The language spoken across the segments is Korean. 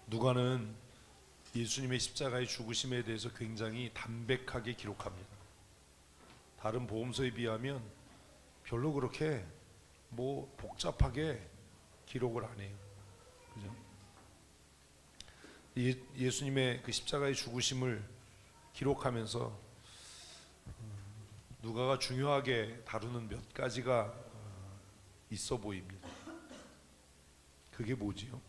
누가는 예수님의 십자가의 죽으심에 대해서 굉장히 담백하게 기록합니다. 다른 복음서에 비하면 별로 그렇게 복잡하게 기록을 안 해요. 그죠? 예수님의 그 십자가의 죽으심을 기록하면서 누가가 중요하게 다루는 몇 가지가 있어 보입니다. 그게 뭐지요?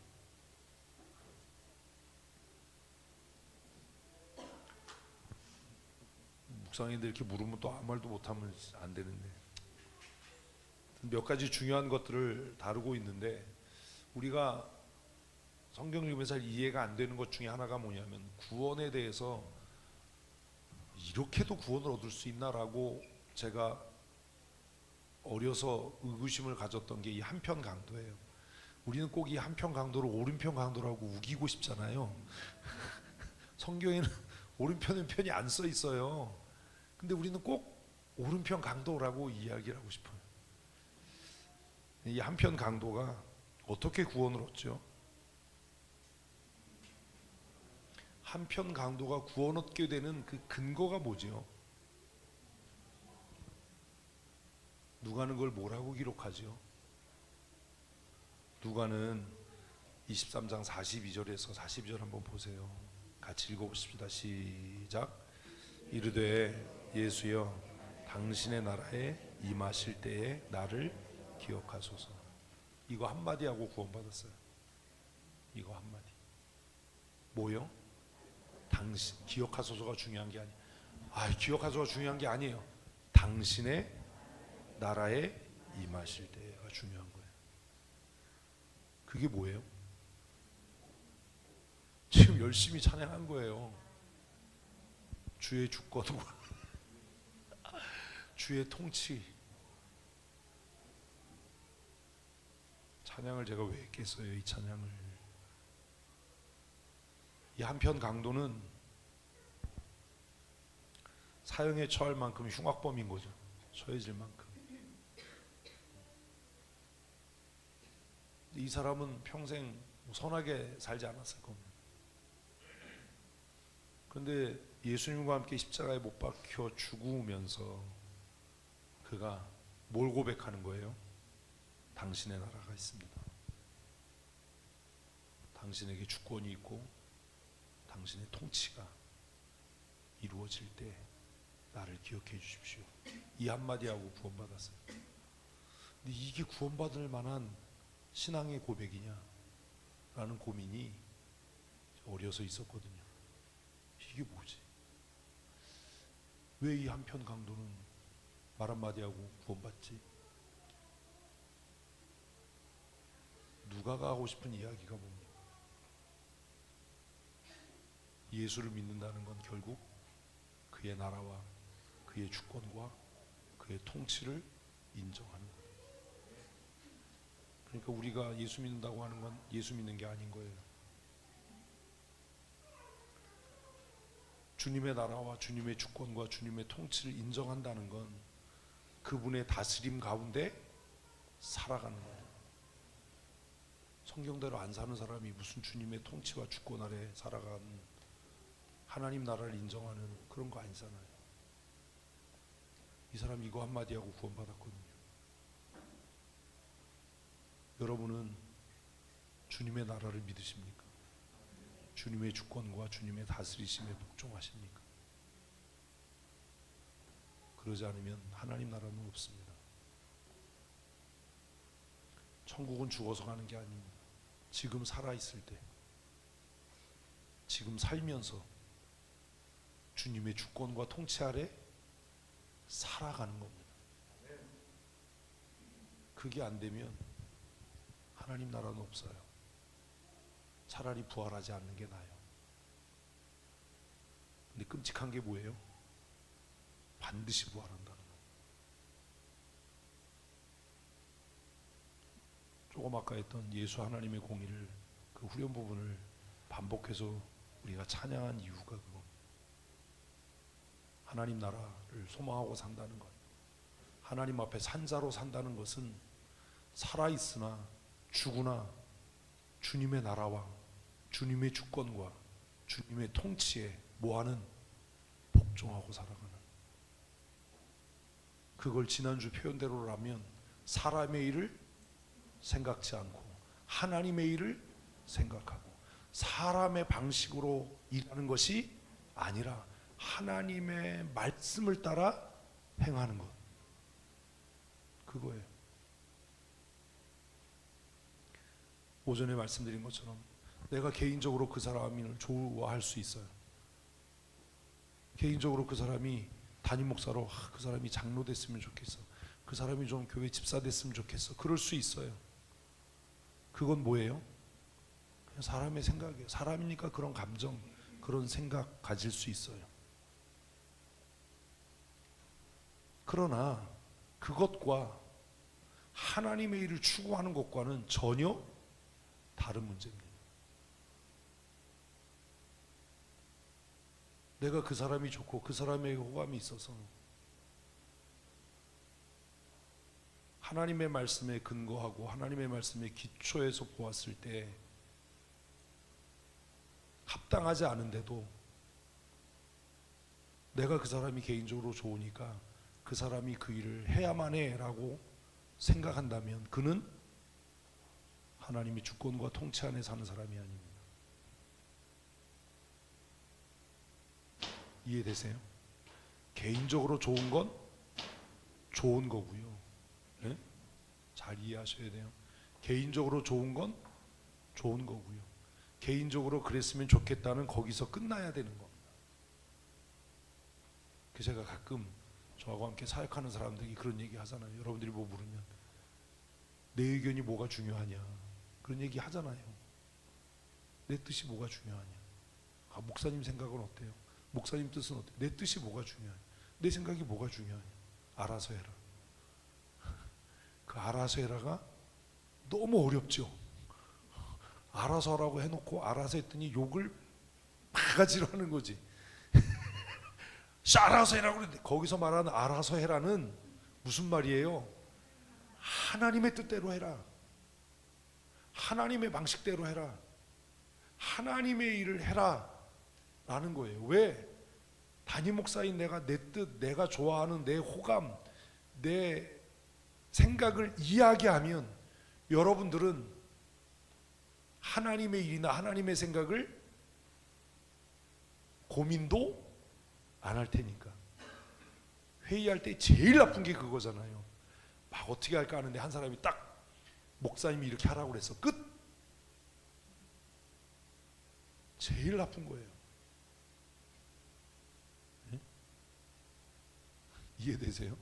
묵상인들 이렇게 물으면 또 아무 말도 못하면 안 되는데, 몇 가지 중요한 것들을 다루고 있는데, 우리가 성경 읽으면서 잘 이해가 안 되는 것 중에 하나가 뭐냐면, 구원에 대해서 이렇게도 구원을 얻을 수 있나라고 제가 어려서 의구심을 가졌던 게 이 한편 강도예요. 우리는 꼭 이 한편 강도를 오른편 강도라고 우기고 싶잖아요. 성경에는 오른편은 편이 안 써 있어요. 근데 우리는 꼭 오른편 강도라고 이야기를 하고 싶어요. 이 한편 강도가 어떻게 구원을 얻죠? 한편 강도가 구원 얻게 되는 그 근거가 뭐죠? 누가는 그걸 뭐라고 기록하죠? 누가는 23장 42절에서 42절 한번 보세요. 같이 읽어보십시다. 시작. 이르되 예수여 당신의 나라에 임하실 때에 나를 기억하소서. 이거 한마디 하고 구원받았어요. 이거 한마디. 뭐요? 당신 기억하소서가 중요한 게 아니에요. 기억하소서가 중요한 게 아니에요. 당신의 나라에 임하실 때가 중요한 거예요. 그게 뭐예요? 지금 열심히 찬양한 거예요. 주의 주권과 주의 통치. 찬양을 제가 왜 했겠어요? 이 찬양을. 이 한편 강도는 사형에 처할 만큼 흉악범인 거죠. 처해질 만큼. 이 사람은 평생 선하게 살지 않았을 겁니다. 그런데 예수님과 함께 십자가에 못 박혀 죽으면서 그가 뭘 고백하는 거예요? 당신의 나라가 있습니다. 당신에게 주권이 있고 당신의 통치가 이루어질 때 나를 기억해 주십시오. 이 한마디하고 구원받았어요. 근데 이게 구원받을 만한 신앙의 고백이냐? 라는 고민이 어려서 있었거든요. 이게 뭐지? 왜 이 한편 강도는 말 한마디 하고 구원받지? 누가가 하고 싶은 이야기가 뭡니까? 예수를 믿는다는 건 결국 그의 나라와 그의 주권과 그의 통치를 인정하는 거예요. 그러니까 우리가 예수 믿는다고 하는 건 예수 믿는 게 아닌 거예요. 주님의 나라와 주님의 주권과 주님의 통치를 인정한다는 건 그분의 다스림 가운데 살아가는 거예요. 성경대로 안 사는 사람이 무슨 주님의 통치와 주권 아래 살아가는 하나님 나라를 인정하는 그런 거 아니잖아요. 이 사람이 이거 한마디 하고 구원받았거든요. 여러분은 주님의 나라를 믿으십니까? 주님의 주권과 주님의 다스리심에 복종하십니까? 그러지 않으면 하나님 나라는 없습니다. 천국은 죽어서 가는 게 아닙니다. 지금 살아있을 때, 지금 살면서 주님의 주권과 통치 아래 살아가는 겁니다. 그게 안 되면 하나님 나라는 없어요. 차라리 부활하지 않는 게 나아요. 근데 끔찍한 게 뭐예요? 반드시 부활한다는 거예요. 조금 아까 했던 예수 하나님의 공의를, 그 후렴 부분을 반복해서 우리가 찬양한 이유가 그겁니다. 하나님 나라를 소망하고 산다는 것, 하나님 앞에 산자로 산다는 것은 살아있으나 죽으나 주님의 나라와 주님의 주권과 주님의 통치에 뭐하는? 복종하고 살아가는. 그걸 지난주 표현대로라면 사람의 일을 생각지 않고 하나님의 일을 생각하고 사람의 방식으로 일하는 것이 아니라 하나님의 말씀을 따라 행하는 것, 그거예요. 오전에 말씀드린 것처럼 내가 개인적으로 그 사람을 좋아할 수 있어요. 개인적으로 그 사람이 담임 목사로 그 사람이 장로 됐으면 좋겠어, 그 사람이 좀 교회 집사 됐으면 좋겠어, 그럴 수 있어요. 그건 뭐예요? 그냥 사람의 생각이에요. 사람이니까 그런 감정, 그런 생각 가질 수 있어요. 그러나 그것과 하나님의 일을 추구하는 것과는 전혀 다른 문제입니다. 내가 그 사람이 좋고 그 사람에게 호감이 있어서 하나님의 말씀에 근거하고 하나님의 말씀에 기초해서 보았을 때 합당하지 않은데도 내가 그 사람이 개인적으로 좋으니까 그 사람이 그 일을 해야만 해라고 생각한다면 그는 하나님의 주권과 통치 안에 사는 사람이 아닙니다. 이해되세요? 개인적으로 좋은 건 좋은 거고요. 네? 잘 이해하셔야 돼요. 개인적으로 좋은 건 좋은 거고요. 개인적으로 그랬으면 좋겠다는 거기서 끝나야 되는 겁니다. 그래서 제가 가끔 저하고 함께 사역하는 사람들이 그런 얘기 하잖아요. 여러분들이 뭐 물으면 내 의견이 뭐가 중요하냐 그런 얘기 하잖아요. 내 뜻이 뭐가 중요하냐. 목사님 생각은 어때요? 목사님 뜻은 어때요? 내 뜻이 뭐가 중요하냐. 내 생각이 뭐가 중요하냐. 알아서 해라. 그 알아서 해라가 너무 어렵죠. 알아서 하라고 해놓고 알아서 했더니 욕을 바가지로 하는 거지. 알아서 해라고 그랬는데 거기서 말하는 알아서 해라는 무슨 말이에요? 하나님의 뜻대로 해라. 하나님의 방식대로 해라. 하나님의 일을 해라 라는 거예요. 왜? 담임 목사인 내가 내 뜻, 내가 좋아하는 내 호감, 내 생각을 이야기하면 여러분들은 하나님의 일이나 하나님의 생각을 고민도 안 할 테니까. 회의할 때 제일 나쁜 게 그거잖아요. 막 어떻게 할까 하는데 한 사람이 딱 목사님이 이렇게 하라고 그래서 끝. 제일 나쁜 거예요. 네? 이해되세요?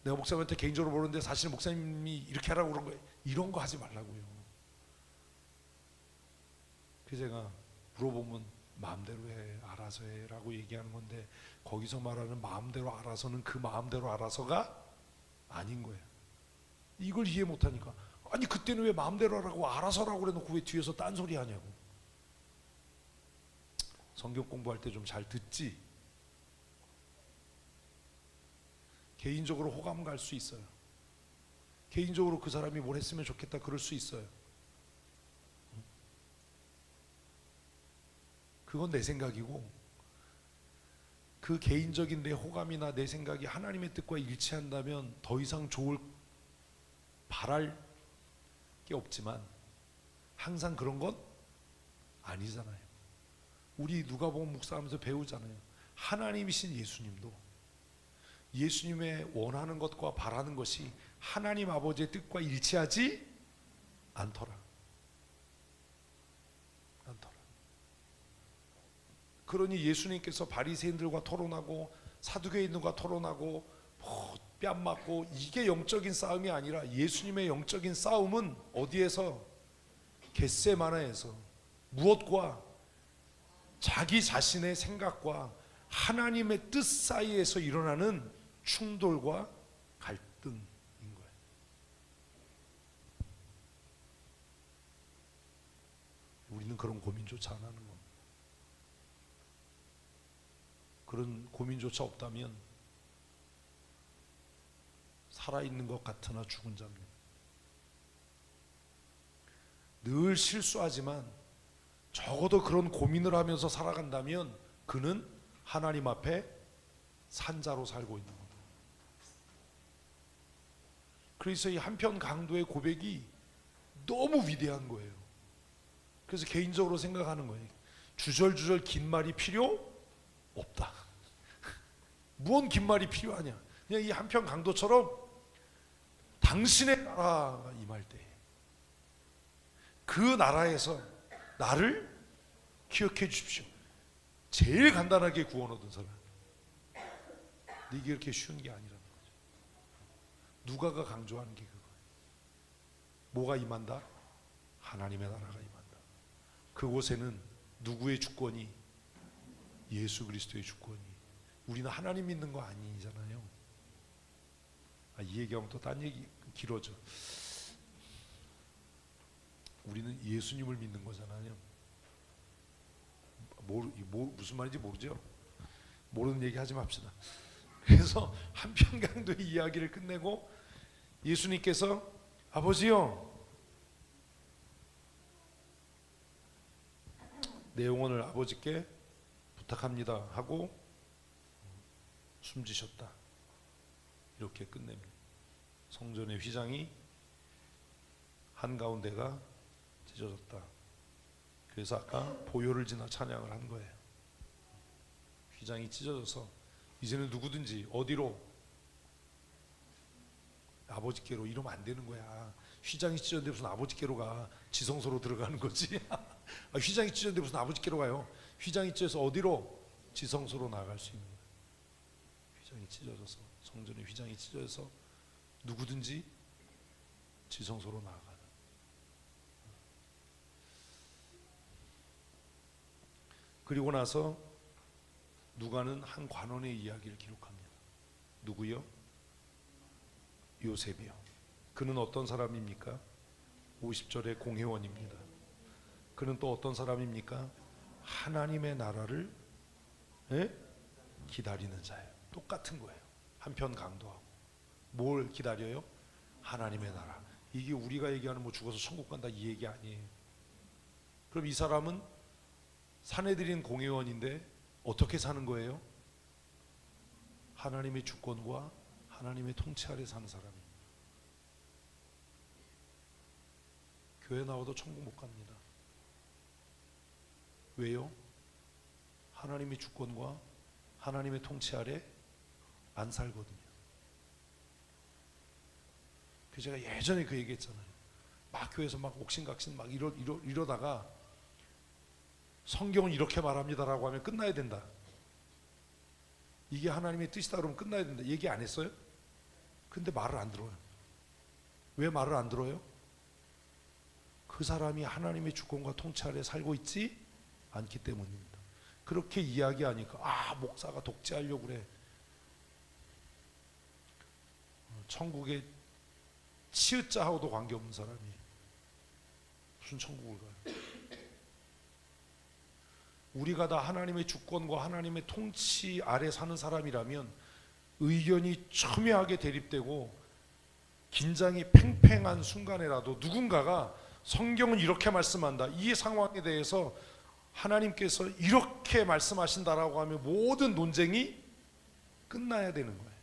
내가 목사님한테 개인적으로 모르는데 사실 목사님이 이렇게 하라고 그런 거예요. 이런 거 하지 말라고요. 그래서 제가 물어보면 마음대로 해, 알아서 해 라고 얘기하는 건데 거기서 말하는 마음대로 알아서는 그 마음대로 알아서가 아닌 거예요. 이걸 이해 못하니까 아니 그때는 왜 마음대로 하라고 알아서라고 그래놓고 왜 뒤에서 딴소리 하냐고. 성경 공부할 때 좀 잘 듣지. 개인적으로 호감 갈 수 있어요. 개인적으로 그 사람이 뭘 했으면 좋겠다 그럴 수 있어요. 그건 내 생각이고 그 개인적인 내 호감이나 내 생각이 하나님의 뜻과 일치한다면 더 이상 바랄 게 없지만 항상 그런 건 아니잖아요. 우리 누가복음 묵상하면서 배우잖아요. 하나님이신 예수님도 예수님의 원하는 것과 바라는 것이 하나님 아버지의 뜻과 일치하지 않더라. 그러니 예수님께서 바리새인들과 토론하고 사두개인들과 토론하고 뺨 맞고 이게 영적인 싸움이 아니라 예수님의 영적인 싸움은 어디에서? 겟세마네에서 무엇과? 자기 자신의 생각과 하나님의 뜻 사이에서 일어나는 충돌과 갈등인 거예요. 우리는 그런 고민조차 안 하는 겁니다. 그런 고민조차 없다면 살아있는 것 같으나 죽은 자입니다. 늘 실수하지만 적어도 그런 고민을 하면서 살아간다면 그는 하나님 앞에 산자로 살고 있는 겁니다. 그래서 이 한편 강도의 고백이 너무 위대한 거예요. 그래서 개인적으로 생각하는 거예요. 주절주절 긴 말이 필요 없다. 무언 긴 말이 필요하냐. 그냥 이 한편 강도처럼 당신의 나라가 임할 때 그 나라에서 나를 기억해 주십시오. 제일 간단하게 구원 얻은 사람. 근데 이게 그렇게 쉬운 게 아니라는 거죠. 누가가 강조하는 게 그거예요. 뭐가 임한다? 하나님의 나라가 임한다. 그곳에는 누구의 주권이? 예수 그리스도의 주권이. 우리는 하나님 믿는 거 아니잖아요. 이 얘기하면 또 딴 얘기 길어져. 우리는 예수님을 믿는 거잖아요. 무슨 말인지 모르죠. 모르는 얘기 하지 맙시다. 그래서 한편강도의 이야기를 끝내고 예수님께서 아버지요, 내 영혼을 아버지께 부탁합니다 하고 숨지셨다. 이렇게 끝냅니다. 성전의 휘장이 한가운데가 찢어졌다. 그래서 아까 보혈을 지나 찬양을 한 거예요. 휘장이 찢어져서 이제는 누구든지 어디로? 아버지께로. 이러면 안 되는 거야. 휘장이 찢어졌는데 무슨 아버지께로 가? 지성소로 들어가는 거지. 휘장이 찢어졌는데 무슨 아버지께로 가요? 휘장이 찢어져서 어디로? 지성소로 나갈 수 있는 거예요. 휘장이 찢어져서, 성전의 휘장이 찢어져서 누구든지 지성소로 나아가는. 그리고 나서 누가는 한 관원의 이야기를 기록합니다. 누구요? 요셉이요. 그는 어떤 사람입니까? 50절의 공회원입니다. 그는 또 어떤 사람입니까? 하나님의 나라를 기다리는 자예요. 똑같은 거예요. 한편 강도하고. 뭘 기다려요? 하나님의 나라. 이게 우리가 얘기하는 뭐 죽어서 천국 간다 이 얘기 아니에요. 그럼 이 사람은 사내들인 공회원인데 어떻게 사는 거예요? 하나님의 주권과 하나님의 통치 아래 사는 사람입니다. 교회 나와도 천국 못 갑니다. 왜요? 하나님의 주권과 하나님의 통치 아래 안 살거든요. 그래서 제가 예전에 그 얘기했잖아요. 막 교회에서 막 옥신각신 막 이러다가 성경은 이렇게 말합니다라고 하면 끝나야 된다. 이게 하나님의 뜻이다 그러면 끝나야 된다. 얘기 안 했어요? 근데 말을 안 들어요. 왜 말을 안 들어요? 그 사람이 하나님의 주권과 통치 아래 살고 있지 않기 때문입니다. 그렇게 이야기하니까 목사가 독재하려고 그래. 천국에 치읓자하고도 관계없는 사람이 무슨 천국을 가요? 우리가 다 하나님의 주권과 하나님의 통치 아래 사는 사람이라면 의견이 첨예하게 대립되고 긴장이 팽팽한 순간에라도 누군가가 성경은 이렇게 말씀한다, 이 상황에 대해서 하나님께서 이렇게 말씀하신다라고 하면 모든 논쟁이 끝나야 되는 거예요.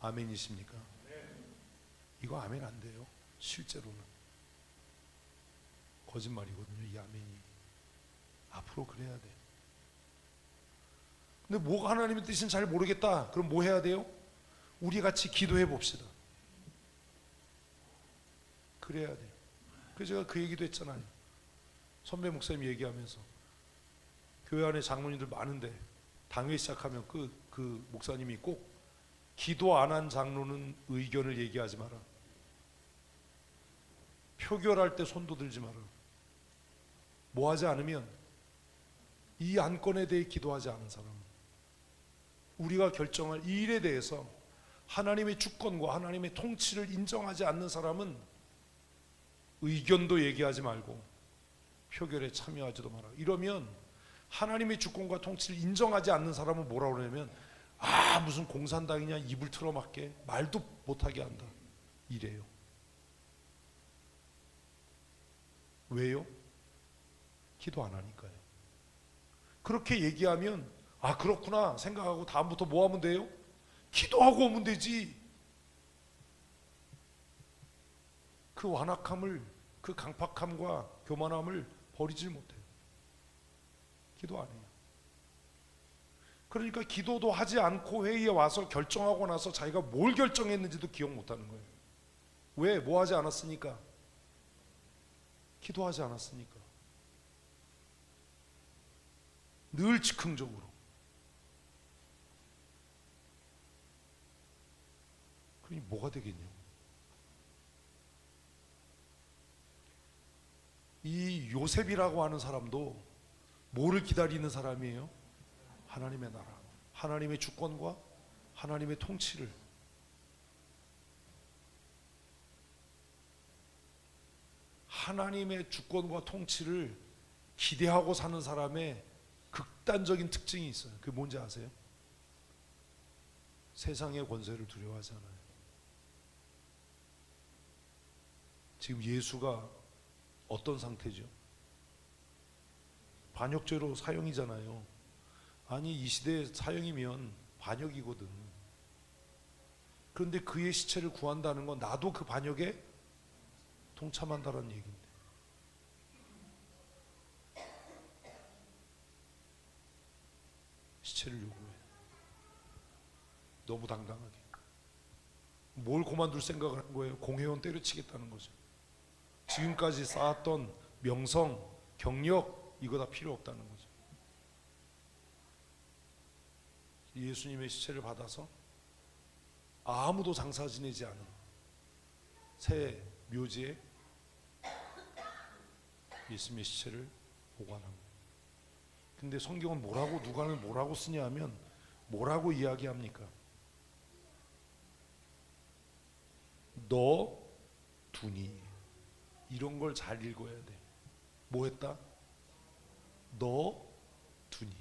아멘이십니까? 이거 아멘 안 돼요. 실제로는 거짓말이거든요. 이 아멘이. 앞으로 그래야 돼. 근데 뭐가 하나님의 뜻인지 잘 모르겠다. 그럼 뭐 해야 돼요? 우리 같이 기도해 봅시다. 그래야 돼요. 그래서 제가 그 얘기도 했잖아요. 선배 목사님 얘기하면서 교회 안에 장로님들 많은데 당회 시작하면 그 목사님이 꼭 기도 안 한 장로는 의견을 얘기하지 마라. 표결할 때 손도 들지 마라. 뭐 하지 않으면 이 안건에 대해 기도하지 않은 사람, 우리가 결정할 이 일에 대해서 하나님의 주권과 하나님의 통치를 인정하지 않는 사람은 의견도 얘기하지 말고 표결에 참여하지도 마라. 이러면 하나님의 주권과 통치를 인정하지 않는 사람은 뭐라고 그러냐면 무슨 공산당이냐, 입을 틀어막게 말도 못하게 한다 이래요. 왜요? 기도 안 하니까요. 그렇게 얘기하면 아 그렇구나 생각하고 다음부터 뭐 하면 돼요? 기도하고 오면 되지. 그 완악함을, 그 강팍함과 교만함을 버리질 못해요. 기도 안 해요. 그러니까 기도도 하지 않고 회의에 와서 결정하고 나서 자기가 뭘 결정했는지도 기억 못하는 거예요. 왜? 뭐 하지 않았으니까. 기도하지 않았으니까. 늘 즉흥적으로. 그러니 뭐가 되겠냐. 이 요셉이라고 하는 사람도 뭐를 기다리는 사람이에요? 하나님의 나라, 하나님의 주권과 하나님의 통치를. 하나님의 주권과 통치를 기대하고 사는 사람의 극단적인 특징이 있어요. 그게 뭔지 아세요? 세상의 권세를 두려워하지 않아요. 지금 예수가 어떤 상태죠? 반역죄로 사형이잖아요. 아니 이 시대에 사형이면 반역이거든. 그런데 그의 시체를 구한다는 건 나도 그 반역에 동참한다는 얘기인데. 시체를 요구해. 너무 당당하게. 뭘 그만둘 생각을 한 거예요? 공회원 때려치겠다는 거죠. 지금까지 쌓았던 명성, 경력 이거 다 필요 없다는 거죠. 예수님의 시체를 받아서 아무도 장사 지내지 않은 새 묘지에 예수님의 시체를 보관하고. 근데 성경은 뭐라고, 누가를 뭐라고 쓰냐 하면 뭐라고 이야기합니까? 너 두니. 이런 걸 잘 읽어야 돼. 뭐 했다? 너 두니.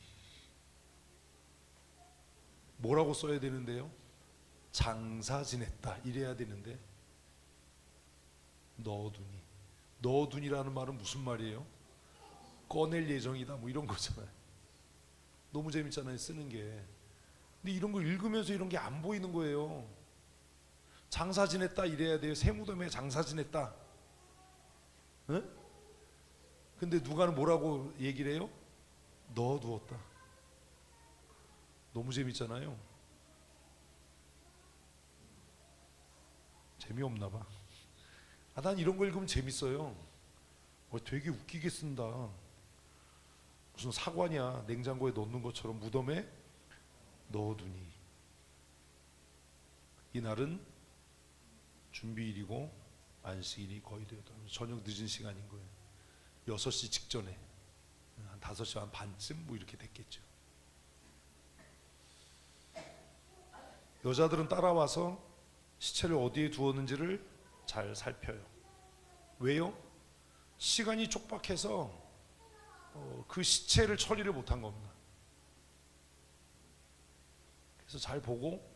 뭐라고 써야 되는데요? 장사 지냈다 이래야 되는데 너두니. 너두니라는 말은 무슨 말이에요? 꺼낼 예정이다 뭐 이런 거잖아요. 너무 재밌잖아요 쓰는 게. 근데 이런 거 읽으면서 이런 게 안 보이는 거예요. 장사 지냈다 이래야 돼요. 새무덤에 장사 지냈다. 응? 근데 누가는 뭐라고 얘기를 해요? 넣어두었다. 너무 재밌잖아요. 재미없나 봐. 아, 난 이런 거 읽으면 재밌어요. 되게 웃기게 쓴다. 무슨 사과냐 냉장고에 넣는 것처럼 무덤에 넣어두니. 이날은 준비일이고 안식일이 거의 되었다. 저녁 늦은 시간인 거예요. 6시 직전에 한 5시 한 반쯤 뭐 이렇게 됐겠죠. 여자들은 따라와서 시체를 어디에 두었는지를 잘 살펴요. 왜요? 시간이 촉박해서 그 시체를 처리를 못한 겁니다. 그래서 잘 보고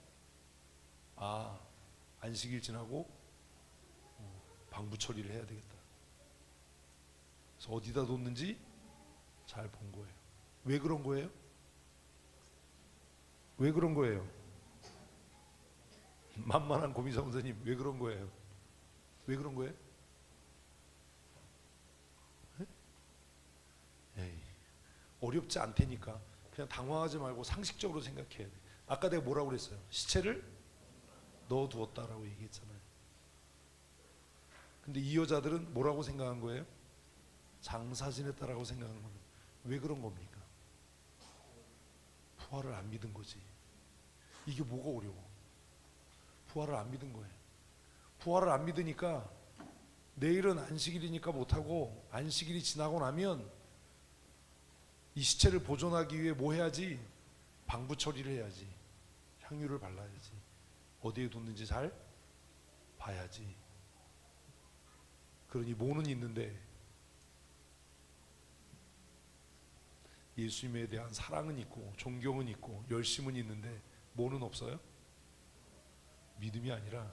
아 안식일 지나고 방부 처리를 해야 되겠다. 그래서 어디다 뒀는지 잘 본 거예요. 왜 그런 거예요? 왜 그런 거예요? 만만한 고민사 선생님 왜 그런 거예요? 왜 그런 거예요? 에이, 어렵지 않다니까 그냥 당황하지 말고 상식적으로 생각해야 돼. 아까 내가 뭐라고 그랬어요? 시체를 넣어두었다라고 얘기했잖아요. 근데 이 여자들은 뭐라고 생각한 거예요? 장사 지냈다라고 생각한 거예요. 왜 그런 겁니까? 부활을 안 믿은 거지. 이게 뭐가 어려워? 부활을 안 믿은 거예요. 부활을 안 믿으니까 내일은 안식일이니까 못하고 안식일이 지나고 나면 이 시체를 보존하기 위해 뭐 해야지? 방부 처리를 해야지. 향유를 발라야지. 어디에 뒀는지 잘 봐야지. 그러니 뭐는 있는데 예수님에 대한 사랑은 있고 존경은 있고 열심은 있는데 뭐는 없어요? 믿음이 아니라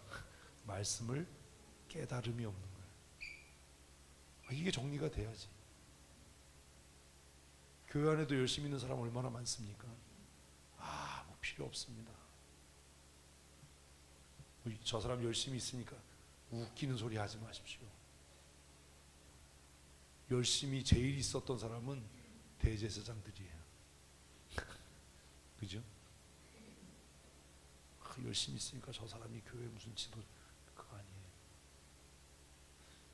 말씀을 깨달음이 없는 거예요. 이게 정리가 돼야지. 교회 안에도 열심히 있는 사람 얼마나 많습니까? 뭐 필요 없습니다. 저 사람 열심히 있으니까 웃기는 소리 하지 마십시오. 열심히 제일 있었던 사람은 대제사장들이에요. 그죠? 열심히 있으니까 저 사람이 교회 무슨 지도, 그거 아니에요.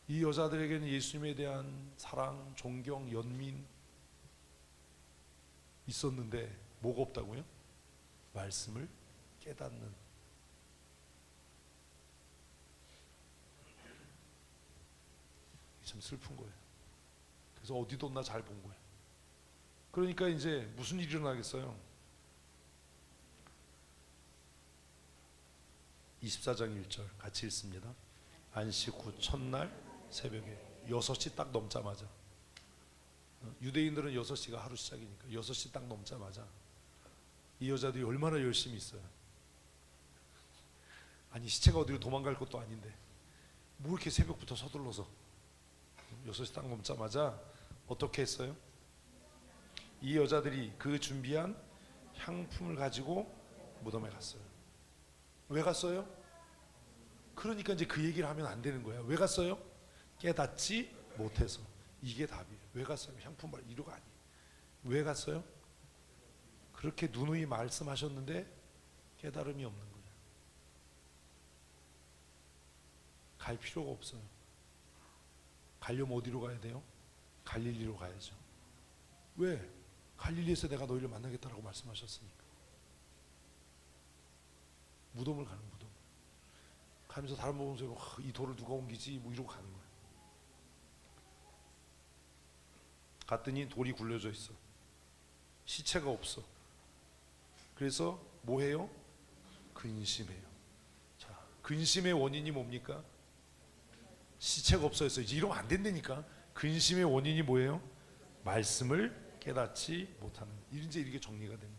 이 여자들에게는 예수님에 대한 사랑, 존경, 연민 있었는데 뭐가 없다고요? 말씀을 깨닫는. 참 슬픈 거예요. 그래서 어디도 나 잘 본 거예요. 그러니까 이제 무슨 일이 일어나겠어요? 24장 1절 같이 읽습니다. 안식 후 첫날 새벽에 6시 딱 넘자마자, 유대인들은 6시가 하루 시작이니까 6시 딱 넘자마자 이 여자들이 얼마나 열심히 있어요. 아니 시체가 어디로 도망갈 것도 아닌데 뭐 이렇게 새벽부터 서둘러서 6시 딱 넘자마자 어떻게 했어요? 이 여자들이 그 준비한 향품을 가지고 무덤에 갔어요. 왜 갔어요? 그러니까 이제 그 얘기를 하면 안 되는 거야. 왜 갔어요? 깨닫지 못해서. 이게 답이에요. 왜 갔어요? 향품을 이루가 아니에요. 왜 갔어요? 그렇게 누누이 말씀하셨는데 깨달음이 없는 거예요. 갈 필요가 없어요. 가려면 어디로 가야 돼요? 갈릴리로 가야죠. 왜? 갈릴리에서 내가 너희를 만나겠다라고 말씀하셨으니까. 무덤을 가는, 무덤 가면서 다른 보면서 이 돌을 누가 옮기지 뭐 이러고 가는 거예요. 갔더니 돌이 굴려져 있어. 시체가 없어. 그래서 뭐 해요? 근심해요. 자, 근심의 원인이 뭡니까? 시체가 없어서 이제 이러면 안 된다니까. 근심의 원인이 뭐예요? 말씀을 깨닫지 못하는. 이제 이렇게 정리가 되는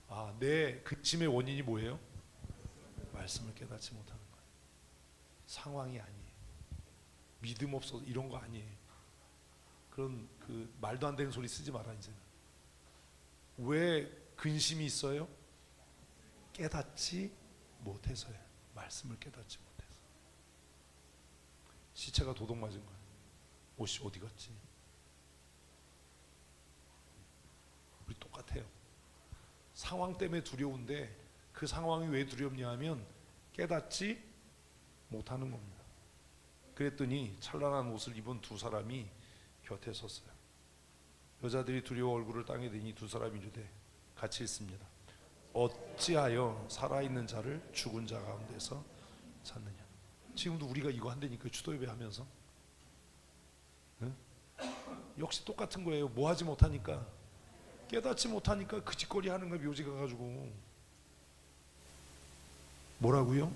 거예요. 내 근심의 원인이 뭐예요? 말씀을 깨닫지 못하는 거예요. 상황이 아니에요. 믿음 없어서 이런 거 아니에요. 그런 그 말도 안 되는 소리 쓰지 마라 이제는. 왜 근심이 있어요? 깨닫지 못해서요. 말씀을 깨닫지 못해서. 시체가 도둑 맞은 거예요. 옷이 어디 갔지? 우리 똑같아요. 상황 때문에 두려운데 그 상황이 왜 두렵냐 하면 깨닫지 못하는 겁니다. 그랬더니 찬란한 옷을 입은 두 사람이 곁에 섰어요. 여자들이 두려워 얼굴을 땅에 대니 두 사람이 이르되 같이 읽습니다. 어찌하여 살아있는 자를 죽은 자 가운데서 찾느냐. 지금도 우리가 이거 한다니까 추도예배 하면서. 응? 역시 똑같은 거예요. 뭐 하지 못하니까, 깨닫지 못하니까 그 짓거리 하는 거야. 묘지 가가지고. 뭐라고요?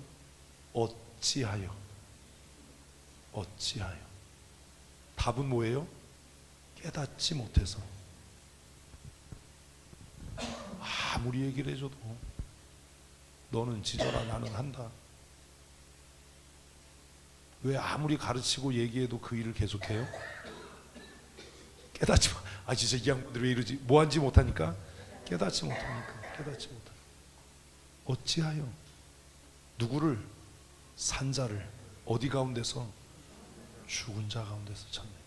어찌하여. 어찌하여. 답은 뭐예요? 깨닫지 못해서. 아무리 얘기를 해줘도 너는 지져라 나는 한다. 왜 아무리 가르치고 얘기해도 그 일을 계속해요? 깨닫지 마. 진짜 이 양반들 왜 이러지? 뭐 한지 못하니까? 깨닫지 못하니까. 깨닫지 못하니까. 어찌하여. 누구를? 산자를 어디 가운데서? 죽은 자 가운데서 찾느냐.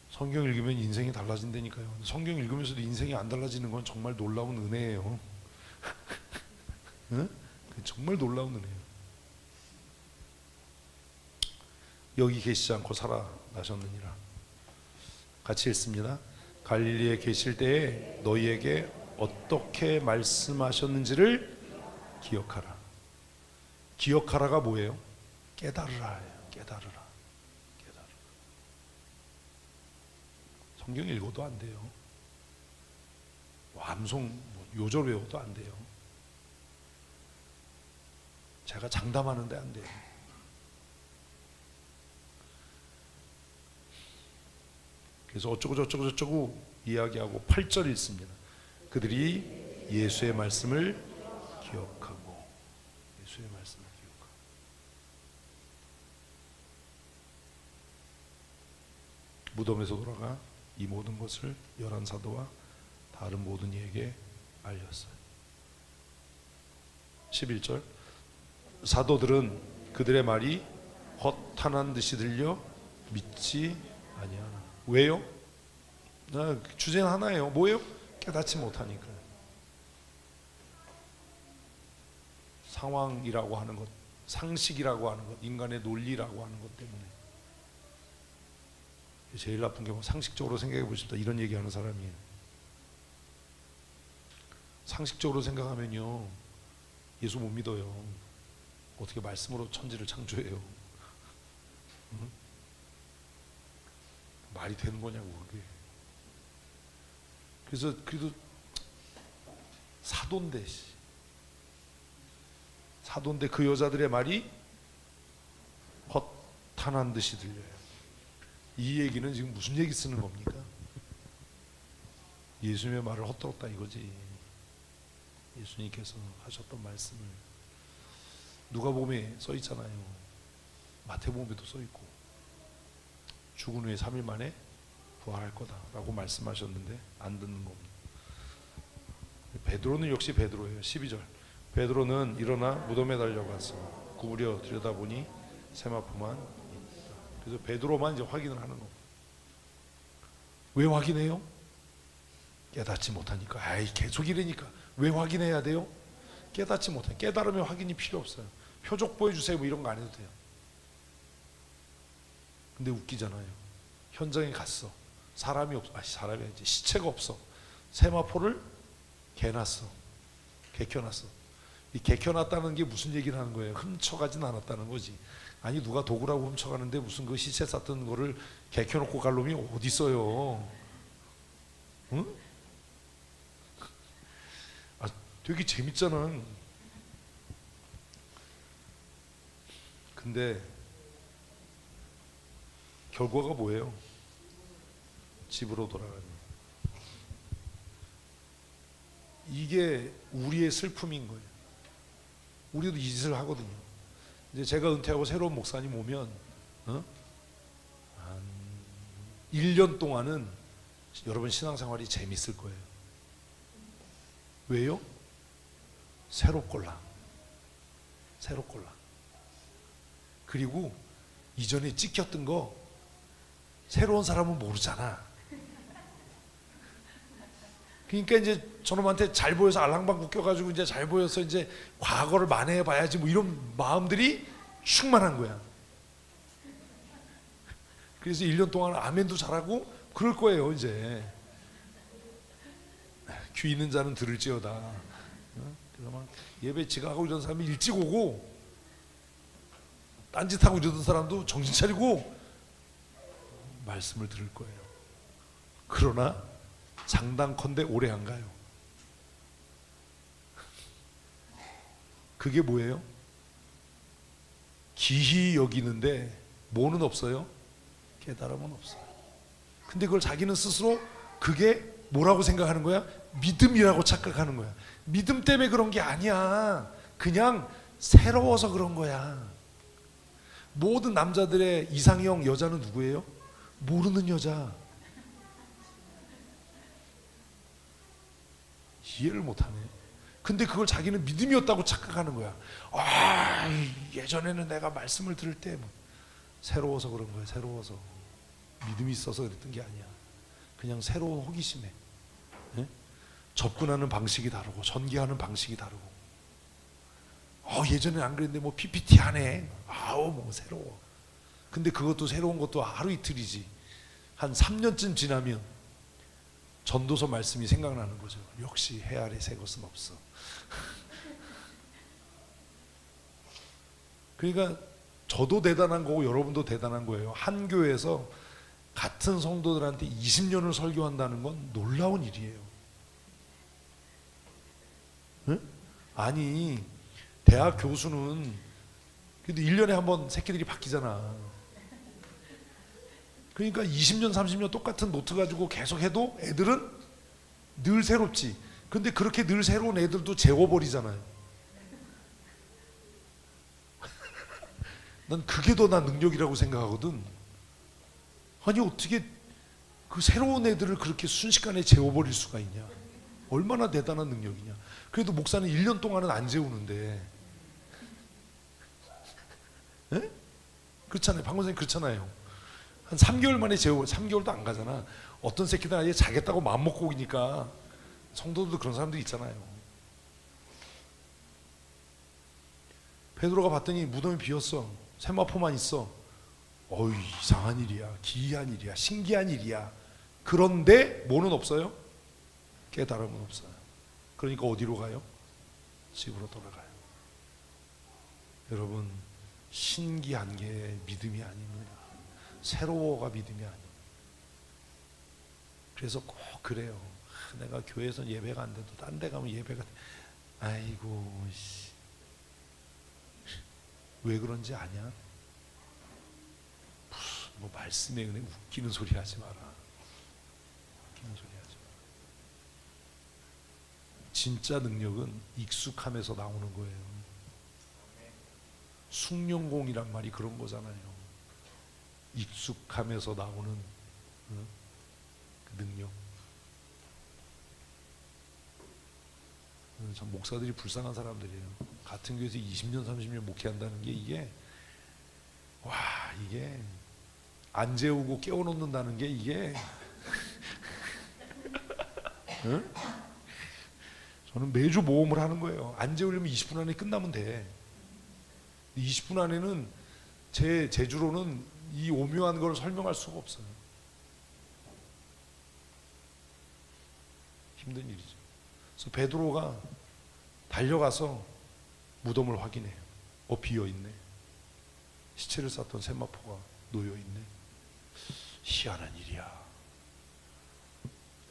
성경 읽으면 인생이 달라진다니까요. 성경 읽으면서도 인생이 안 달라지는 건 정말 놀라운 은혜예요. 응? 정말 놀라운 은혜예요. 여기 계시지 않고 살아나셨느니라. 같이 읽습니다. 갈릴리에 계실 때에 너희에게 어떻게 말씀하셨는지를 기억하라. 기억하라가 뭐예요? 깨달으라예요. 깨달으라. 성경 읽어도 안 돼요. 암송 요절 외워도 안 돼요. 제가 장담하는데 안 돼요. 그래서 어쩌고 저쩌고 저쩌고 이야기하고 8절 읽습니다. 그들이 예수의 말씀을 기억하고. 예수의 말씀을 기억하고. 무덤에서 돌아가 이 모든 것을 11사도와 다른 모든 이에게 알렸어요. 11절 사도들은 그들의 말이 허탄한 듯이 들려 믿지 아니하나. 왜요? 주제는 하나예요. 뭐예요? 깨닫지 못하니까. 상황이라고 하는 것, 상식이라고 하는 것, 인간의 논리라고 하는 것 때문에. 제일 나쁜 게 뭐 상식적으로 생각해 보십시다. 이런 얘기하는 사람이에요. 상식적으로 생각하면요 예수 못 믿어요. 어떻게 말씀으로 천지를 창조해요? 응? 말이 되는 거냐고 그게. 그래서 그래도 사도인데 그 여자들의 말이 허탄한 듯이 들려요. 이 얘기는 지금 무슨 얘기 쓰는 겁니까? 예수님의 말을 헛들었다 이거지. 예수님께서 하셨던 말씀을 누가복음에 써 있잖아요. 마태복음에도 써 있고 죽은 후에 3일 만에 부활할 거다라고 말씀하셨는데 안 듣는 겁니다. 베드로는 역시 베드로예요. 12절 베드로는 일어나 무덤에 달려가서 구부려 들여다보니 세마포만 있다. 그래서 베드로만 이제 확인을 하는 겁니다. 왜 확인해요? 깨닫지 못하니까. 아이 계속 이러니까 왜 확인해야 돼요? 깨닫지 못하니까. 깨달으면 확인이 필요 없어요. 표적 보여주세요 뭐 이런 거 안 해도 돼요. 근데 웃기잖아요. 현장에 갔어. 사람이 없어. 사람이 아니지. 시체가 없어. 세마포를 개놨어. 개켜놨어. 이 개켜놨다는 게 무슨 얘기를 하는 거예요? 훔쳐가진 않았다는 거지. 아니 누가 도구라고 훔쳐가는데 무슨 그 시체 쌌던 거를 개켜놓고 갈 놈이 어디 있어요? 응? 아, 되게 재밌잖아. 근데 결과가 뭐예요? 집으로 돌아가는. 이게 우리의 슬픔인 거예요. 우리도 이 짓을 하거든요. 이제 제가 은퇴하고 새로운 목사님 오면 한 1년 동안은 여러분 신앙생활이 재밌을 거예요. 왜요? 새롭골라. 그리고 이전에 찍혔던 거 새로운 사람은 모르잖아. 그러니까 이제 저놈한테 잘 보여서 알랑방구 껴가지고 이제 잘 보여서 이제 과거를 만회해봐야지 뭐 이런 마음들이 충만한 거야. 그래서 1년 동안 아멘도 잘하고 그럴 거예요. 이제 귀 있는 자는 들을지어다. 그래서 막 예배 지각하고 이런 사람이 일찍 오고 딴짓하고 이러던 사람도 정신 차리고 말씀을 들을 거예요. 그러나 장담컨대 오래 안 가요. 그게 뭐예요? 기히 여기는데 뭐는 없어요? 깨달음은 없어요. 근데 그걸 자기는 스스로 그게 뭐라고 생각하는 거야? 믿음이라고 착각하는 거야. 믿음 때문에 그런 게 아니야. 그냥 새로워서 그런 거야. 모든 남자들의 이상형 여자는 누구예요? 모르는 여자. 이해를 못하네. 근데 그걸 자기는 믿음이었다고 착각하는 거야. 아, 예전에는 내가 말씀을 들을 때 뭐 새로워서 그런 거야. 새로워서. 믿음이 있어서 그랬던 게 아니야. 그냥 새로운 호기심에. 예? 접근하는 방식이 다르고 전개하는 방식이 다르고. 예전엔 안 그랬는데 뭐 PPT 하네. 아우 뭐 새로워. 근데 그것도 새로운 것도 하루 이틀이지. 한 3년쯤 지나면 전도서 말씀이 생각나는 거죠. 역시 해 아래 새 것은 없어. 그러니까 저도 대단한 거고 여러분도 대단한 거예요. 한 교회에서 같은 성도들한테 20년을 설교한다는 건 놀라운 일이에요. 응? 아니 대학 교수는 그래도 1년에 한 번 새끼들이 바뀌잖아. 그러니까 20년 30년 똑같은 노트 가지고 계속 해도 애들은 늘 새롭지. 근데 그렇게 늘 새로운 애들도 재워버리잖아요. 난 그게 더 난 능력이라고 생각하거든. 아니 어떻게 그 새로운 애들을 그렇게 순식간에 재워버릴 수가 있냐? 얼마나 대단한 능력이냐? 그래도 목사는 1년 동안은 안 재우는데, 에? 그렇잖아요. 방 권사님 그렇잖아요. 한 3개월 만에 재워. 3개월도 안 가잖아. 어떤 새끼들 아예 자겠다고 마음먹고 오니까. 성도들도 그런 사람들이 있잖아요. 베드로가 봤더니 무덤이 비었어. 세마포만 있어. 어이, 이상한 일이야. 기이한 일이야. 신기한 일이야. 그런데 뭐는 없어요? 깨달음은 없어요. 그러니까 어디로 가요? 집으로 돌아가요. 여러분, 신기한 게 믿음이 아닙니다. 새로워가 믿음이 아닙니다. 그래서 꼭 그래요. 내가 교회에서 예배가 안 돼도 딴 데 가면 예배가, 아이고 왜 그런지 아냐? 뭐 말씀의 은혜, 웃기는 소리 하지 마라. 웃기는 소리 하지 마라. 진짜 능력은 익숙함에서 나오는 거예요. 숭령공이란 말이 그런 거잖아요. 익숙함에서 나오는 그 능력. 참 목사들이 불쌍한 사람들이에요. 같은 교회에서 20년 30년 목회한다는 게 이게 안 재우고 깨워놓는다는 게 이게 응? 저는 매주 모험을 하는 거예요. 안 재우려면 20분 안에 끝나면 돼. 20분 안에는 제 재주로는 이 오묘한 걸 설명할 수가 없어요. 힘든 일이죠. 그래서 베드로가 달려가서 무덤을 확인해요. 비어있네. 시체를 쌌던 세마포가 놓여있네. 희한한 일이야.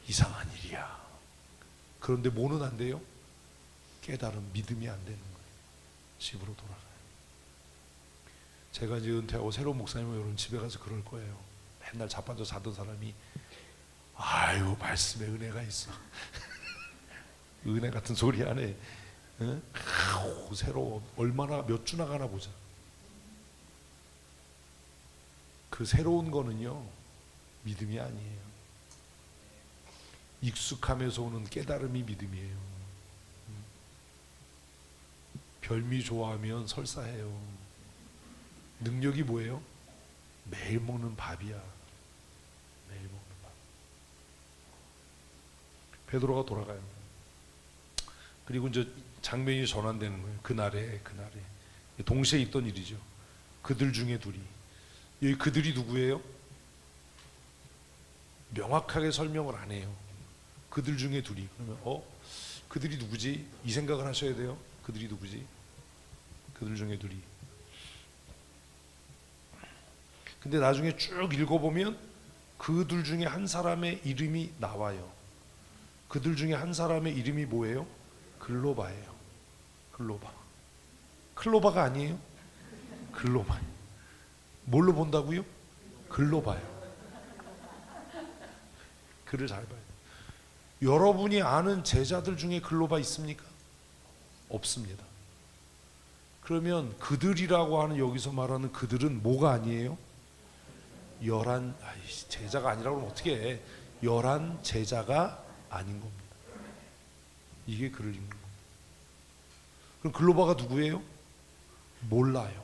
이상한 일이야. 그런데 뭐는 안 돼요? 깨달음, 믿음이 안 되는 거예요. 집으로 돌아가요. 제가 이제 은퇴하고 새로운 목사님은 여러분 집에 가서 그럴 거예요. 맨날 자빠져 자던 사람이 아유 말씀에 은혜가 있어. 은혜 같은 소리 안 해. 응? 아우, 새로워. 얼마나 몇 주 나가나 보자. 그 새로운 거는요 믿음이 아니에요. 익숙함에서 오는 깨달음이 믿음이에요. 별미 좋아하면 설사해요. 능력이 뭐예요? 매일 먹는 밥이야. 매일 먹는 밥. 베드로가 돌아가요. 그리고 이제 장면이 전환되는 거예요. 그날에 동시에 있던 일이죠. 그들 중에 둘이. 여기 그들이 누구예요? 명확하게 설명을 안 해요. 그들 중에 둘이. 그러면 그들이 누구지? 이 생각을 하셔야 돼요. 그들이 누구지? 그들 중에 둘이. 근데 나중에 쭉 읽어보면 그들 중에 한 사람의 이름이 나와요. 그들 중에 한 사람의 이름이 뭐예요? 글로바예요. 글로바. 클로바가 아니에요? 글로바. 뭘로 본다고요? 글로 봐요. 글을 잘 봐요. 여러분이 아는 제자들 중에 글로바 있습니까? 없습니다. 그러면 그들이라고 하는 여기서 말하는 그들은 뭐가 아니에요? 제자가 아니라고 하면 어떻게 해? 11 제자가 아닌 겁니다. 이게 글을 읽는 겁니다. 그럼 글로바가 누구예요? 몰라요.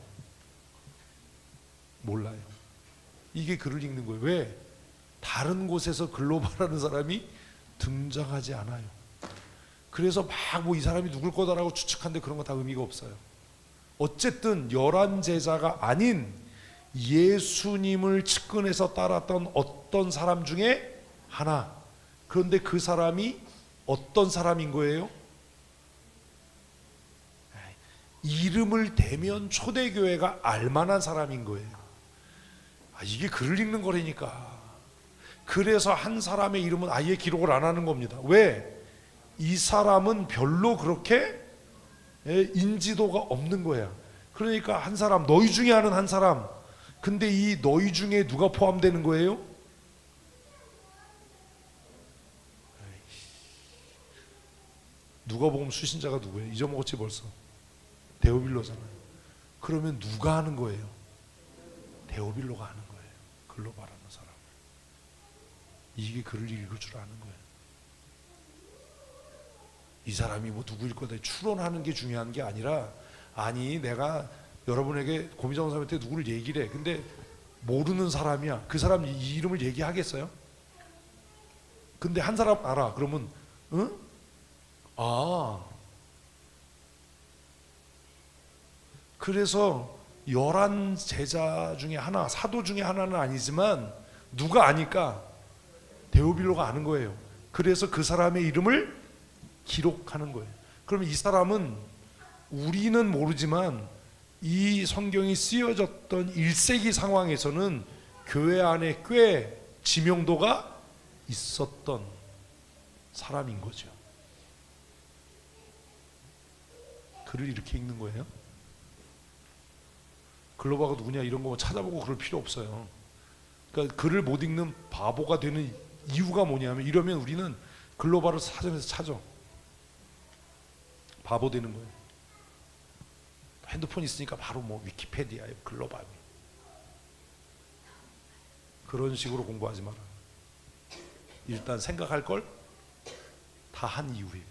이게 글을 읽는 거예요. 왜? 다른 곳에서 글로바라는 사람이 등장하지 않아요. 그래서 막 뭐 이 사람이 누굴 거다라고 추측하는데 그런 거 다 의미가 없어요. 어쨌든 11 제자가 아닌 예수님을 측근해서 따랐던 어떤 사람 중에 하나. 그런데 그 사람이 어떤 사람인 거예요? 이름을 대면 초대교회가 알만한 사람인 거예요. 이게 글을 읽는 거라니까. 그래서 한 사람의 이름은 아예 기록을 안 하는 겁니다. 왜? 이 사람은 별로 그렇게 인지도가 없는 거야. 그러니까 한 사람, 너희 중에 아는 한 사람. 근데 이 너희 중에 누가 포함되는 거예요? 누가복음 수신자가 누구예요? 잊어먹었지 벌써. 데오빌로잖아요. 그러면 누가 하는 거예요? 데오빌로가 하는 거예요. 글로바라는 사람. 이게 글을 읽을 줄 아는 거예요. 이 사람이 뭐 누구일 거다 추론하는 게 중요한 게 아니라, 아니 내가 여러분에게 고미정 사람한테 누구를 얘기를 해. 근데 모르는 사람이야. 그 사람 이 이름을 얘기하겠어요? 근데 한 사람 알아. 그러면 응? 아, 그래서 11 제자 중에 하나, 사도 중에 하나는 아니지만 누가 아니까 데오빌로가 아는 거예요. 그래서 그 사람의 이름을 기록하는 거예요. 그러면 이 사람은 우리는 모르지만 이 성경이 쓰여졌던 1세기 상황에서는 교회 안에 꽤 지명도가 있었던 사람인 거죠. 글을 이렇게 읽는 거예요. 글로바가 누구냐 이런 거 찾아보고 그럴 필요 없어요. 그러니까 글을 못 읽는 바보가 되는 이유가 뭐냐면, 이러면 우리는 글로바를 사전에서 찾아. 바보 되는 거예요. 핸드폰 있으니까 바로 뭐 위키페디아에 글로벌 그런 식으로 공부하지 마라. 일단 생각할 걸 다 한 이후에.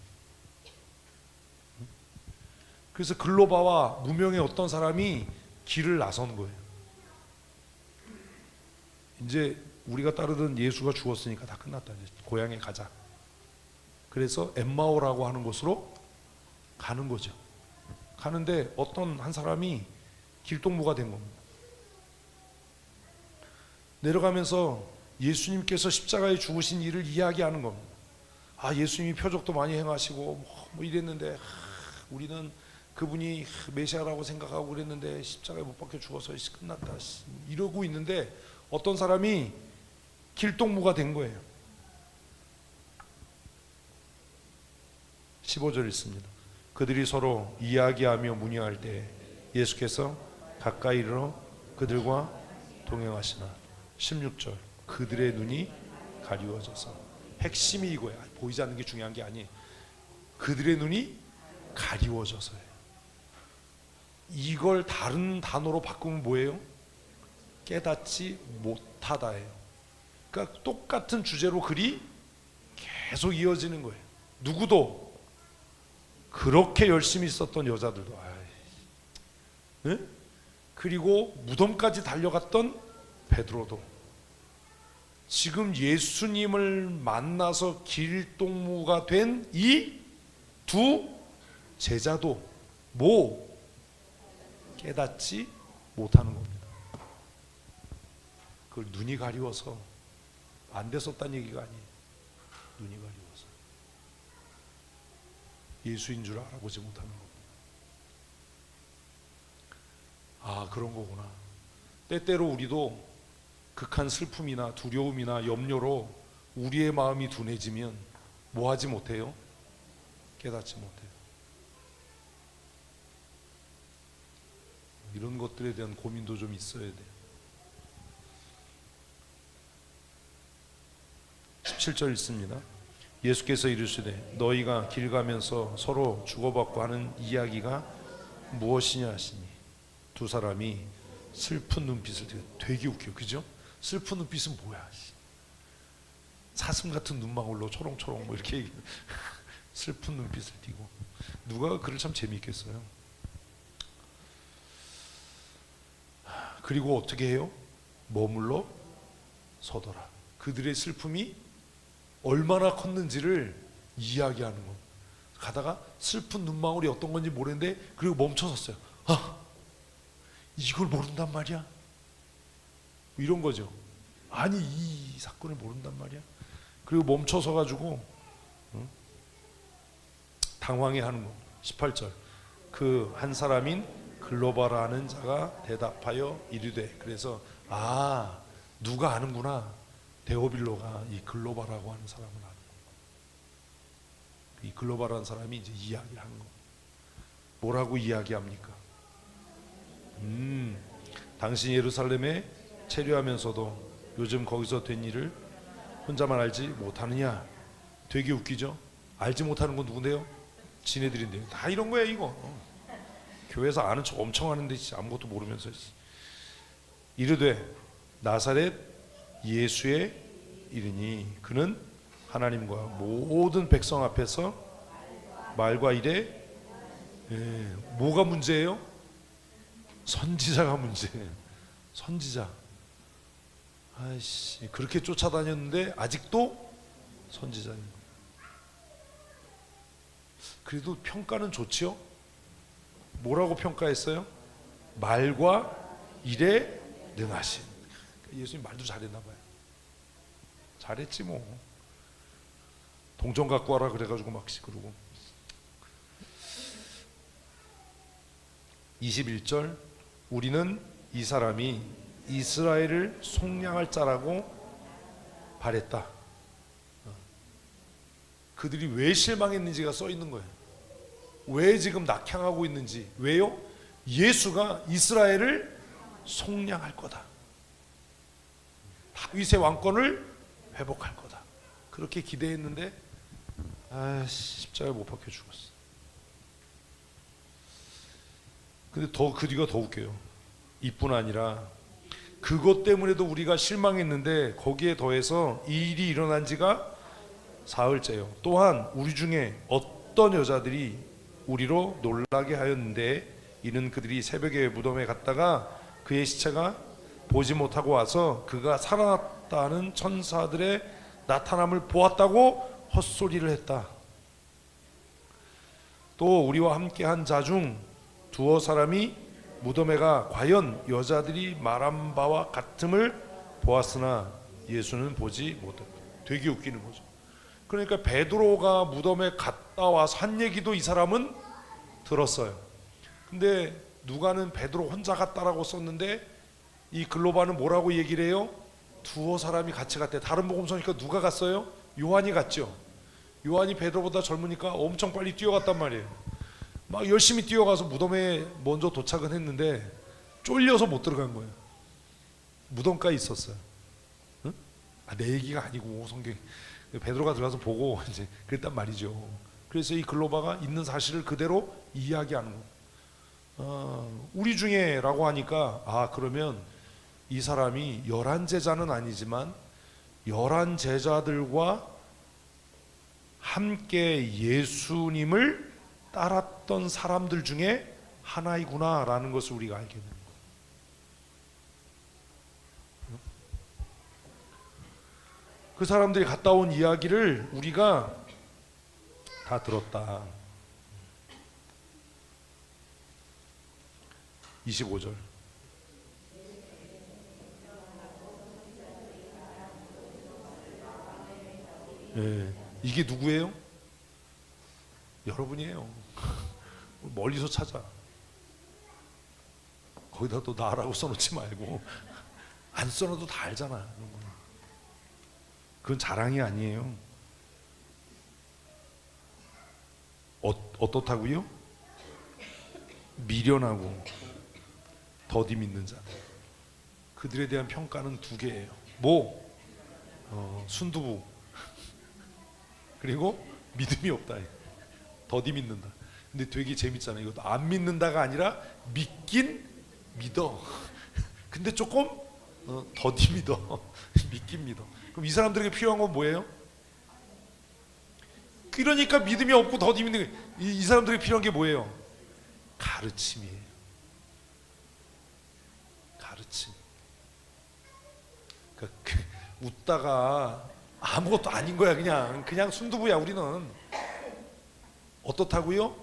그래서 글로바와 무명의 어떤 사람이 길을 나선 거예요. 이제 우리가 따르던 예수가 죽었으니까 다 끝났다. 이제 고향에 가자. 그래서 엠마오라고 하는 곳으로 가는 거죠. 가는데 어떤 한 사람이 길동무가 된 겁니다. 내려가면서 예수님께서 십자가에 죽으신 일을 이야기하는 겁니다. 아, 예수님이 표적도 많이 행하시고 뭐 이랬는데 우리는 그분이 메시아라고 생각하고 그랬는데 십자가에 못 박혀 죽어서 끝났다 이러고 있는데 어떤 사람이 길동무가 된 거예요. 15절 있습니다. 그들이 서로 이야기하며 문의할 때 예수께서 가까이 이르러 그들과 동행하시나. 16절 그들의 눈이 가리워져서. 핵심이 이거야. 보이지 않는 게 중요한 게 아니에요. 그들의 눈이 가리워져서요. 이걸 다른 단어로 바꾸면 뭐예요? 깨닫지 못하다예요. 그러니까 똑같은 주제로 글이 계속 이어지는 거예요. 누구도 그렇게 열심히 썼던 여자들도, 네? 그리고 무덤까지 달려갔던 베드로도, 지금 예수님을 만나서 길동무가 된 이 두 제자도 뭐 깨닫지 못하는 겁니다. 그걸 눈이 가리워서 안 됐었다는 얘기가 아니에요. 눈이 가리워서 예수인 줄 알아보지 못하는 겁니다. 아, 그런 거구나. 때때로 우리도 극한 슬픔이나 두려움이나 염려로 우리의 마음이 둔해지면 뭐 하지 못해요? 깨닫지 못해요. 이런 것들에 대한 고민도 좀 있어야 돼요. 17절 있습니다. 예수께서 이르시되 너희가 길 가면서 서로 주고받고 하는 이야기가 무엇이냐 하시니 두 사람이 슬픈 눈빛을 띄고. 되게 웃겨, 그죠? 슬픈 눈빛은 뭐야? 사슴 같은 눈망울로 초롱초롱 뭐 이렇게 슬픈 눈빛을 띄고. 누가 글을 참 재미있게 써요. 그리고 어떻게 해요? 머물러 서더라. 그들의 슬픔이 얼마나 컸는지를 이야기하는 거. 가다가 슬픈 눈망울이 어떤 건지 모르는데 그리고 멈춰 섰어요. 아, 이걸 모른단 말이야? 이런 거죠. 아니, 이 사건을 모른단 말이야? 그리고 멈춰 서 가지고 당황해하는 거. 18절 그 한 사람인 글로바라는 자가 대답하여 이르되. 그래서 아, 누가 아는구나. 데오빌로가 이 글로바라고 하는 사람을 아는 거. 이 글로바라는 사람이 이제 이야기를 하는 거. 뭐라고 이야기합니까? 당신이 예루살렘에 체류하면서도 요즘 거기서 된 일을 혼자만 알지 못하느냐. 되게 웃기죠? 알지 못하는 건 누군데요? 지네들인데요. 다 이런 거야 이거. 교회에서 아는 척 엄청 하는데 아무것도 모르면서. 이르되 나사렛 예수의 이르니 그는 하나님과 모든 백성 앞에서 말과 일에 뭐가 문제예요? 선지자가 문제예요. 선지자. 아이씨, 그렇게 쫓아다녔는데 아직도 선지자님. 그래도 평가는 좋지요? 뭐라고 평가했어요? 말과 일에 능하신. 예수님 말도 잘했나 봐요. 잘했지 뭐. 동전 갖고 와라 그래가지고 막 그러고. 21절 우리는 이 사람이 이스라엘을 속량할 자라고 바랬다. 그들이 왜 실망했는지가 써 있는 거예요. 왜 지금 낙향하고 있는지. 왜요? 예수가 이스라엘을 속량할 거다. 다윗의 왕권을 회복할 거다. 그렇게 기대했는데 십자가에 못 박혀 죽었어. 근데 그 뒤가 더 웃겨요. 이뿐 아니라 그것 때문에도 우리가 실망했는데 거기에 더해서 이 일이 일어난 지가 사흘째요. 또한 우리 중에 어떤 여자들이 우리로 놀라게 하였는데 이는 그들이 새벽에 무덤에 갔다가 그의 시체가 보지 못하고 와서 그가 살아났다는 천사들의 나타남을 보았다고 헛소리를 했다. 또 우리와 함께한 자 중 두어 사람이 무덤에가 과연 여자들이 말한 바와 같음을 보았으나 예수는 보지 못했다. 되게 웃기는 거죠. 그러니까 베드로가 무덤에 갔다 와서 한 얘기도 이 사람은 들었어요. 근데 누가는 베드로 혼자 갔다라고 썼는데 이 글로바는 뭐라고 얘기를 해요? 두어 사람이 같이 갔대. 다른 복음서니까 누가 갔어요? 요한이 갔죠. 요한이 베드로보다 젊으니까 엄청 빨리 뛰어갔단 말이에요. 막 열심히 뛰어가서 무덤에 먼저 도착은 했는데 쫄려서 못 들어간 거예요. 무덤가에 있었어요. 응? 내 얘기가 아니고 성경 베드로가 들어가서 보고 이제 그랬단 말이죠. 그래서 이 글로바가 있는 사실을 그대로 이야기하는 거예요. 우리 중에라고 하니까 그러면 이 사람이 11 제자는 아니지만 11 제자들과 함께 예수님을 따랐던 사람들 중에 하나이구나 라는 것을 우리가 알게 됩니다. 그 사람들이 갔다 온 이야기를 우리가 다 들었다. 25절 이게 누구예요? 여러분이에요. 멀리서 찾아. 거기다 또 나라고 써놓지 말고 안 써놔도 다 알잖아. 그건 자랑이 아니에요. 어떻다고요? 미련하고 더디 믿는 자. 그들에 대한 평가는 두 개예요. 순두부 그리고 믿음이 없다. 더디 믿는다. 근데 되게 재밌잖아요. 이것도 안 믿는다가 아니라 믿긴 믿어. 근데 조금 더디 믿어. 믿긴 믿어. 그럼 이 사람들에게 필요한 건 뭐예요? 그러니까 믿음이 없고 더디 믿는 거예요. 이 사람들에게 필요한 게 뭐예요? 가르침이에요. 가르침. 그러니까 웃다가 아무것도 아닌 거야. 그냥 순두부야. 우리는 어떻다고요?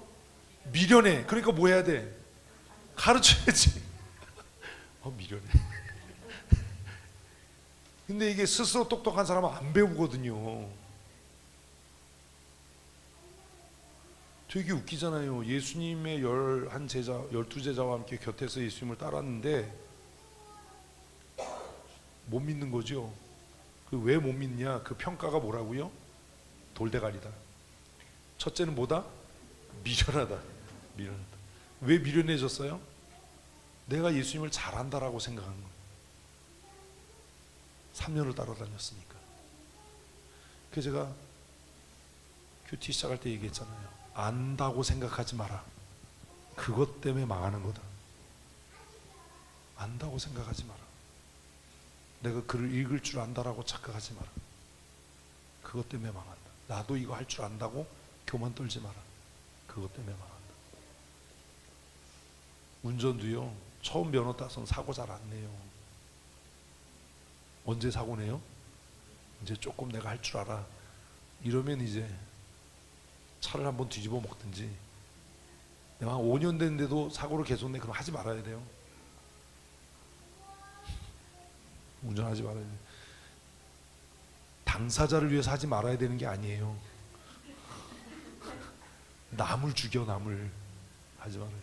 미련해. 그러니까 뭐 해야 돼? 가르쳐야지. 미련해. 근데 이게 스스로 똑똑한 사람은 안 배우거든요. 되게 웃기잖아요. 예수님의 12제자와 함께 곁에서 예수님을 따랐는데 못 믿는 거죠. 왜 못 믿냐? 그 평가가 뭐라고요? 돌대가리다. 첫째는 뭐다? 미련하다. 왜 미련해졌어요? 내가 예수님을 잘한다라고 생각한 거예요. 3년을 따라다녔으니까. 그래서 제가 큐티 시작할 때 얘기했잖아요. 안다고 생각하지 마라. 그것 때문에 망하는 거다. 안다고 생각하지 마라. 내가 글을 읽을 줄 안다라고 착각하지 마라. 그것 때문에 망한다. 나도 이거 할 줄 안다고 교만 떨지 마라. 그것 때문에 망한다. 운전도요, 처음 면허 따서는 사고 잘 안 내요. 언제 사고 내요? 이제 조금 내가 할 줄 알아 이러면 이제 차를 한번 뒤집어 먹든지. 내가 한 5년 됐는데도 사고를 계속 내, 그럼 하지 말아야 돼요. 운전하지 말아야 돼요. 당사자를 위해서 하지 말아야 되는 게 아니에요. 남을 죽여, 남을. 하지 말아야 돼.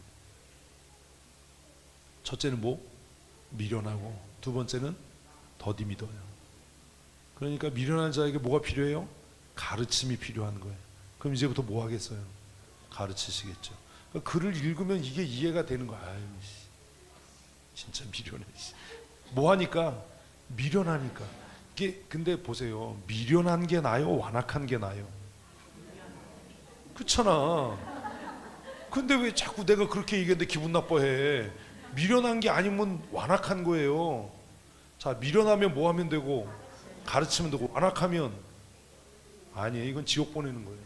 첫째는 뭐? 미련하고, 두 번째는 더디 믿어요. 그러니까 미련한 자에게 뭐가 필요해요? 가르침이 필요한 거예요. 그럼 이제부터 뭐 하겠어요? 가르치시겠죠. 그러니까 글을 읽으면 이게 이해가 되는 거야. 아유, 진짜 미련해. 뭐 하니까? 미련하니까. 이게 근데 보세요. 미련한 게 나요? 완악한 게 나요? 그렇잖아. 근데 왜 자꾸 내가 그렇게 얘기했는데 기분 나빠해? 미련한 게 아니면 완악한 거예요. 자, 미련하면 뭐 하면 되고? 가르치면 되고. 완악하면 아니에요. 이건 지옥 보내는 거예요.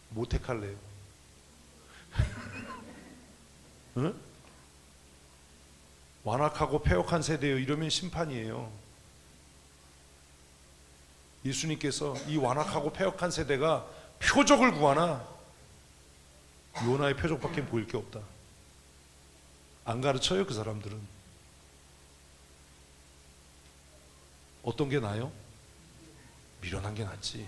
뭐 택할래요? 응? 완악하고 패역한 세대예요. 이러면 심판이에요. 예수님께서 이 완악하고 패역한 세대가 표적을 구하나? 요나의 표적밖에 보일 게 없다. 안 가르쳐요, 그 사람들은. 어떤 게 나아요? 미련한 게 낫지.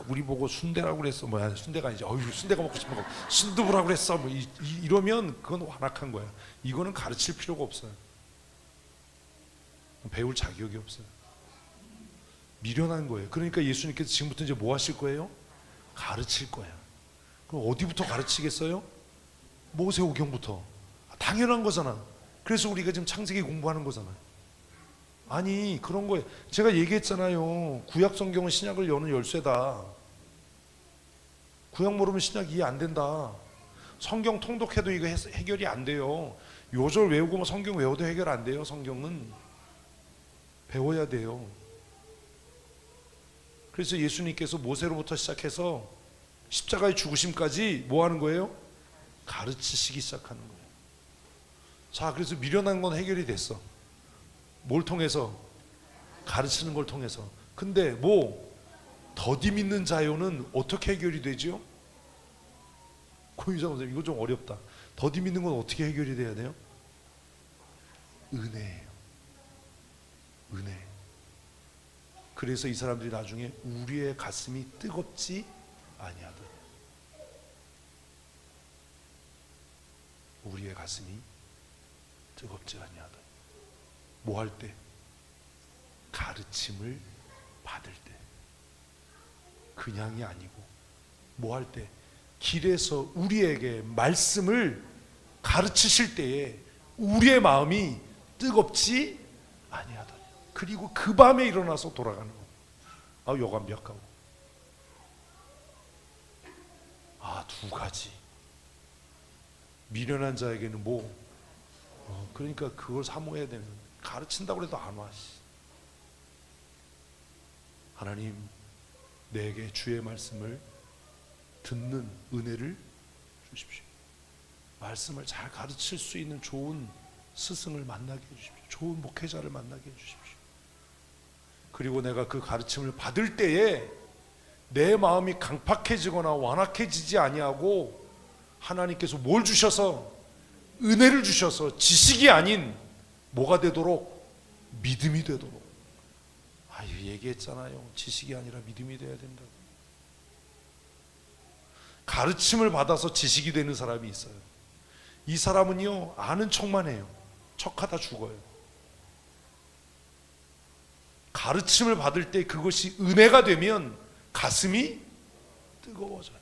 우리 보고 순대라고 그랬어. 뭐야, 순대가 아니지. 어휴, 순대가 먹고 싶은 거 순두부라고 그랬어. 뭐 이러면 그건 완악한 거야. 이거는 가르칠 필요가 없어요. 배울 자격이 없어요. 미련한 거예요. 그러니까 예수님께서 지금부터 이제 뭐 하실 거예요? 가르칠 거야. 그럼 어디부터 가르치겠어요? 모세오경부터. 당연한 거잖아. 그래서 우리가 지금 창세기 공부하는 거잖아. 아니, 그런 거예요. 제가 얘기했잖아요. 구약 성경은 신약을 여는 열쇠다. 구약 모르면 신약 이해 안 된다. 성경 통독해도 이거 해결이 안 돼요. 요절 외우고 뭐 성경 외워도 해결 안 돼요. 성경은 배워야 돼요. 그래서 예수님께서 모세로부터 시작해서 십자가의 죽으심까지 뭐 하는 거예요? 가르치시기 시작하는 거예요. 자, 그래서 미련한 건 해결이 됐어. 뭘 통해서? 가르치는 걸 통해서. 근데 뭐 더디 믿는 자요는 어떻게 해결이 되죠? 고유자 선생님, 이거 좀 어렵다. 더디 믿는 건 어떻게 해결이 돼야 돼요? 은혜예요. 은혜. 그래서 이 사람들이 나중에 우리의 가슴이 뜨겁지 아니하더니, 우리의 가슴이 뜨겁지 아니하더니. 뭐 할 때? 가르침을 받을 때. 그냥이 아니고 뭐 할 때? 길에서 우리에게 말씀을 가르치실 때에 우리의 마음이 뜨겁지 아니하더니. 그리고 그 밤에 일어나서 돌아가는 거. 아, 여간벽하고. 아, 두 가지. 미련한 자에게는 뭐? 그러니까 그걸 사모해야 되는. 가르친다고 해도 안 와. 하나님, 내게 주의 말씀을 듣는 은혜를 주십시오. 말씀을 잘 가르칠 수 있는 좋은 스승을 만나게 해주십시오. 좋은 목회자를 만나게 해주십시오. 그리고 내가 그 가르침을 받을 때에 내 마음이 강팍해지거나 완악해지지 아니하고, 하나님께서 뭘 주셔서? 은혜를 주셔서 지식이 아닌 뭐가 되도록? 믿음이 되도록. 얘기했잖아요. 지식이 아니라 믿음이 돼야 된다고. 가르침을 받아서 지식이 되는 사람이 있어요. 이 사람은요, 아는 척만 해요. 척하다 죽어요. 가르침을 받을 때 그것이 은혜가 되면 가슴이 뜨거워져요.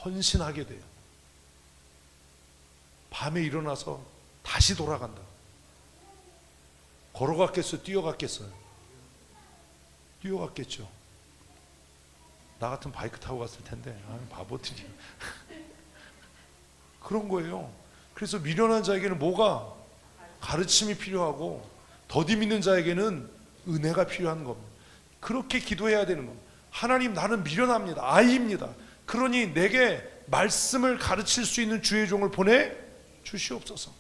헌신하게 돼요. 밤에 일어나서 다시 돌아간다. 걸어갔겠어요? 뛰어갔겠어요? 뛰어갔겠죠. 나 같은 바이크 타고 갔을 텐데. 바보들이. 그런 거예요. 그래서 미련한 자에게는 뭐가? 가르침이 필요하고, 더디 믿는 자에게는 은혜가 필요한 겁니다. 그렇게 기도해야 되는 겁니다. 하나님, 나는 미련합니다. 아이입니다. 그러니 내게 말씀을 가르칠 수 있는 주의 종을 보내 주시옵소서.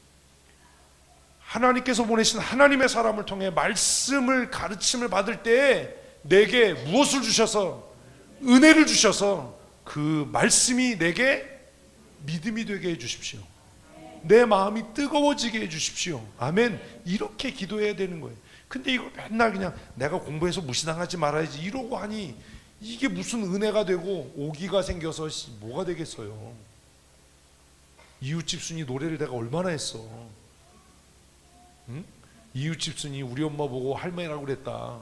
하나님께서 보내신 하나님의 사람을 통해 말씀을 가르침을 받을 때 내게 무엇을 주셔서, 은혜를 주셔서 그 말씀이 내게 믿음이 되게 해주십시오. 내 마음이 뜨거워지게 해주십시오. 아멘. 이렇게 기도해야 되는 거예요. 근데 이거 맨날 그냥 내가 공부해서 무시당하지 말아야지 이러고 하니 이게 무슨 은혜가 되고 오기가 생겨서 뭐가 되겠어요. 이웃집 순이 노래를 내가 얼마나 했어. 응? 이웃집 순이 우리 엄마 보고 할머니라고 그랬다.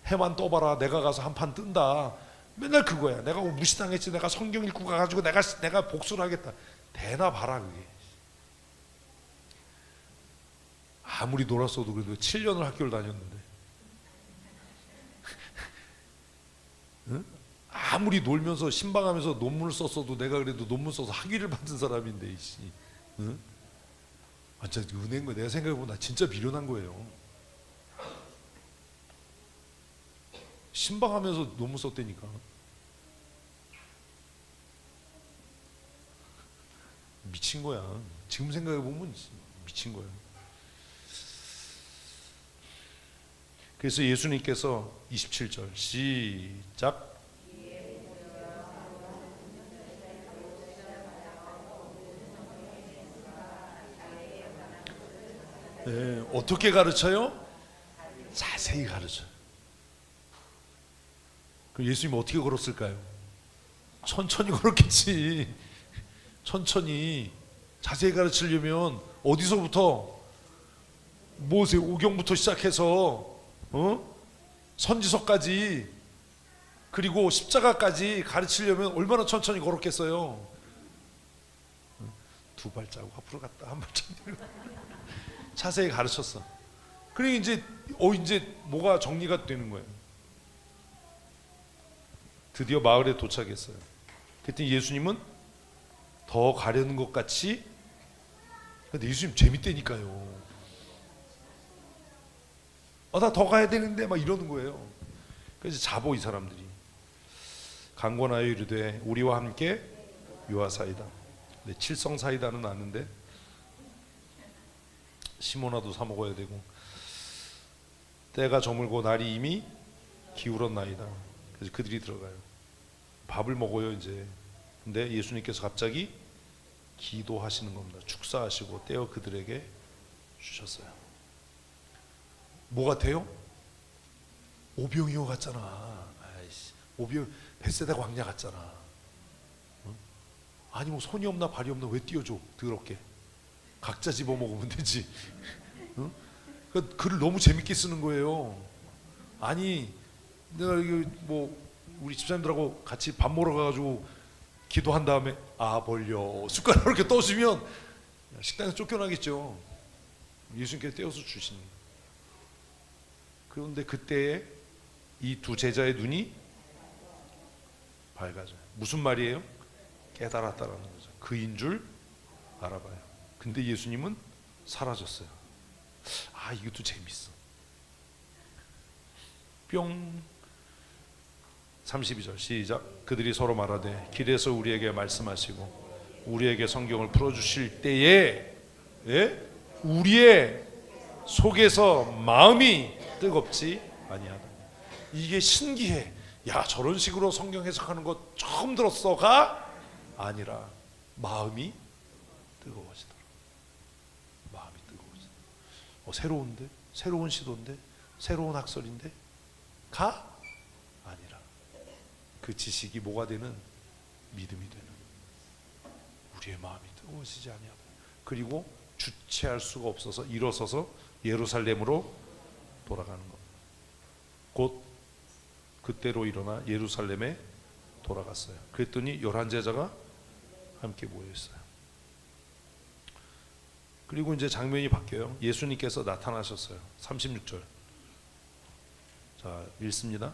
해만 떠봐라, 내가 가서 한 판 뜬다. 맨날 그거야. 내가 무시당했지, 내가 성경 읽고 가가지고 내가 복수를 하겠다. 되나 봐라 그게. 아무리 놀았어도 그래도 7년을 학교를 다녔는데, 응? 아무리 놀면서 신방하면서 논문을 썼어도 내가 그래도 논문 써서 학위를 받은 사람인데 이씨, 응? 아, 진짜 은혜인 거야. 내가 생각해보면 나 진짜 미련한 거예요. 신방하면서 논문 썼다니까. 미친 거야. 지금 생각해보면 미친 거야. 그래서 예수님께서 27절 시작. 네, 어떻게 가르쳐요? 자세히 가르쳐요. 그럼 예수님은 어떻게 걸었을까요? 천천히 걸었겠지. 천천히. 자세히 가르치려면 어디서부터? 모세 오경부터 시작해서 선지서까지, 그리고 십자가까지 가르치려면 얼마나 천천히 걸었겠어요. 두 발자국 앞으로 갔다 한 발자국 뒤로 자세히 가르쳤어. 그러니 이제 뭐가 정리가 되는 거예요. 드디어 마을에 도착했어요. 그랬더니 예수님은 더 가려는 것 같이, 근데 예수님 재밌다니까요. 나 더 가야 되는데 막 이러는 거예요. 그래서 자보 이 사람들이 강권하여 이르되 우리와 함께 유하사이다. 근데 칠성사이다는 아는데 시모나도 사 먹어야 되고 때가 저물고 날이 이미 기울었나이다. 그래서 그들이 들어가요. 밥을 먹어요 이제. 근데 예수님께서 갑자기 기도하시는 겁니다. 축사하시고 떼어 그들에게 주셨어요. 뭐 같아요? 오병이어 같잖아. 아이씨, 오병 벳세다 광야 같잖아. 응? 아니 뭐 손이 없나 발이 없나 왜 띄워줘? 더럽게 각자 집어 먹으면 되지. 응? 그 글을 너무 재밌게 쓰는 거예요. 아니 내가 이거 뭐 우리 집사님들하고 같이 밥 먹으러 가가지고 기도한 다음에 벌려 숟가락으로 이렇게 떠주면 식당에서 쫓겨나겠죠. 예수님께서 떼어서 주시는 거예요. 그런데 그때에 이 두 제자의 눈이 밝아져요. 무슨 말이에요? 깨달았다라는 거죠. 그인 줄 알아봐요. 근데 예수님은 사라졌어요. 이것도 재밌어. 뿅. 32절 시작. 그들이 서로 말하되 길에서 우리에게 말씀하시고 우리에게 성경을 풀어주실 때에 우리의 속에서 마음이 뜨겁지 아니하다. 이게 신기해. 야, 저런 식으로 성경 해석하는 거 처음 들었어가 아니라 마음이 뜨거워지더라. 마음이 뜨거워지더라. 새로운데? 새로운 시도인데? 새로운 학설인데? 아니라 그 지식이 뭐가 되는? 믿음이 되는. 우리의 마음이 뜨거워지지 아니하다. 그리고 주체할 수가 없어서 일어서서 예루살렘으로 돌아가는 것. 곧 그때로 일어나 예루살렘에 돌아갔어요. 그랬더니 11제자가 함께 모여 있어요. 그리고 이제 장면이 바뀌어요. 예수님께서 나타나셨어요. 36절. 자, 읽습니다.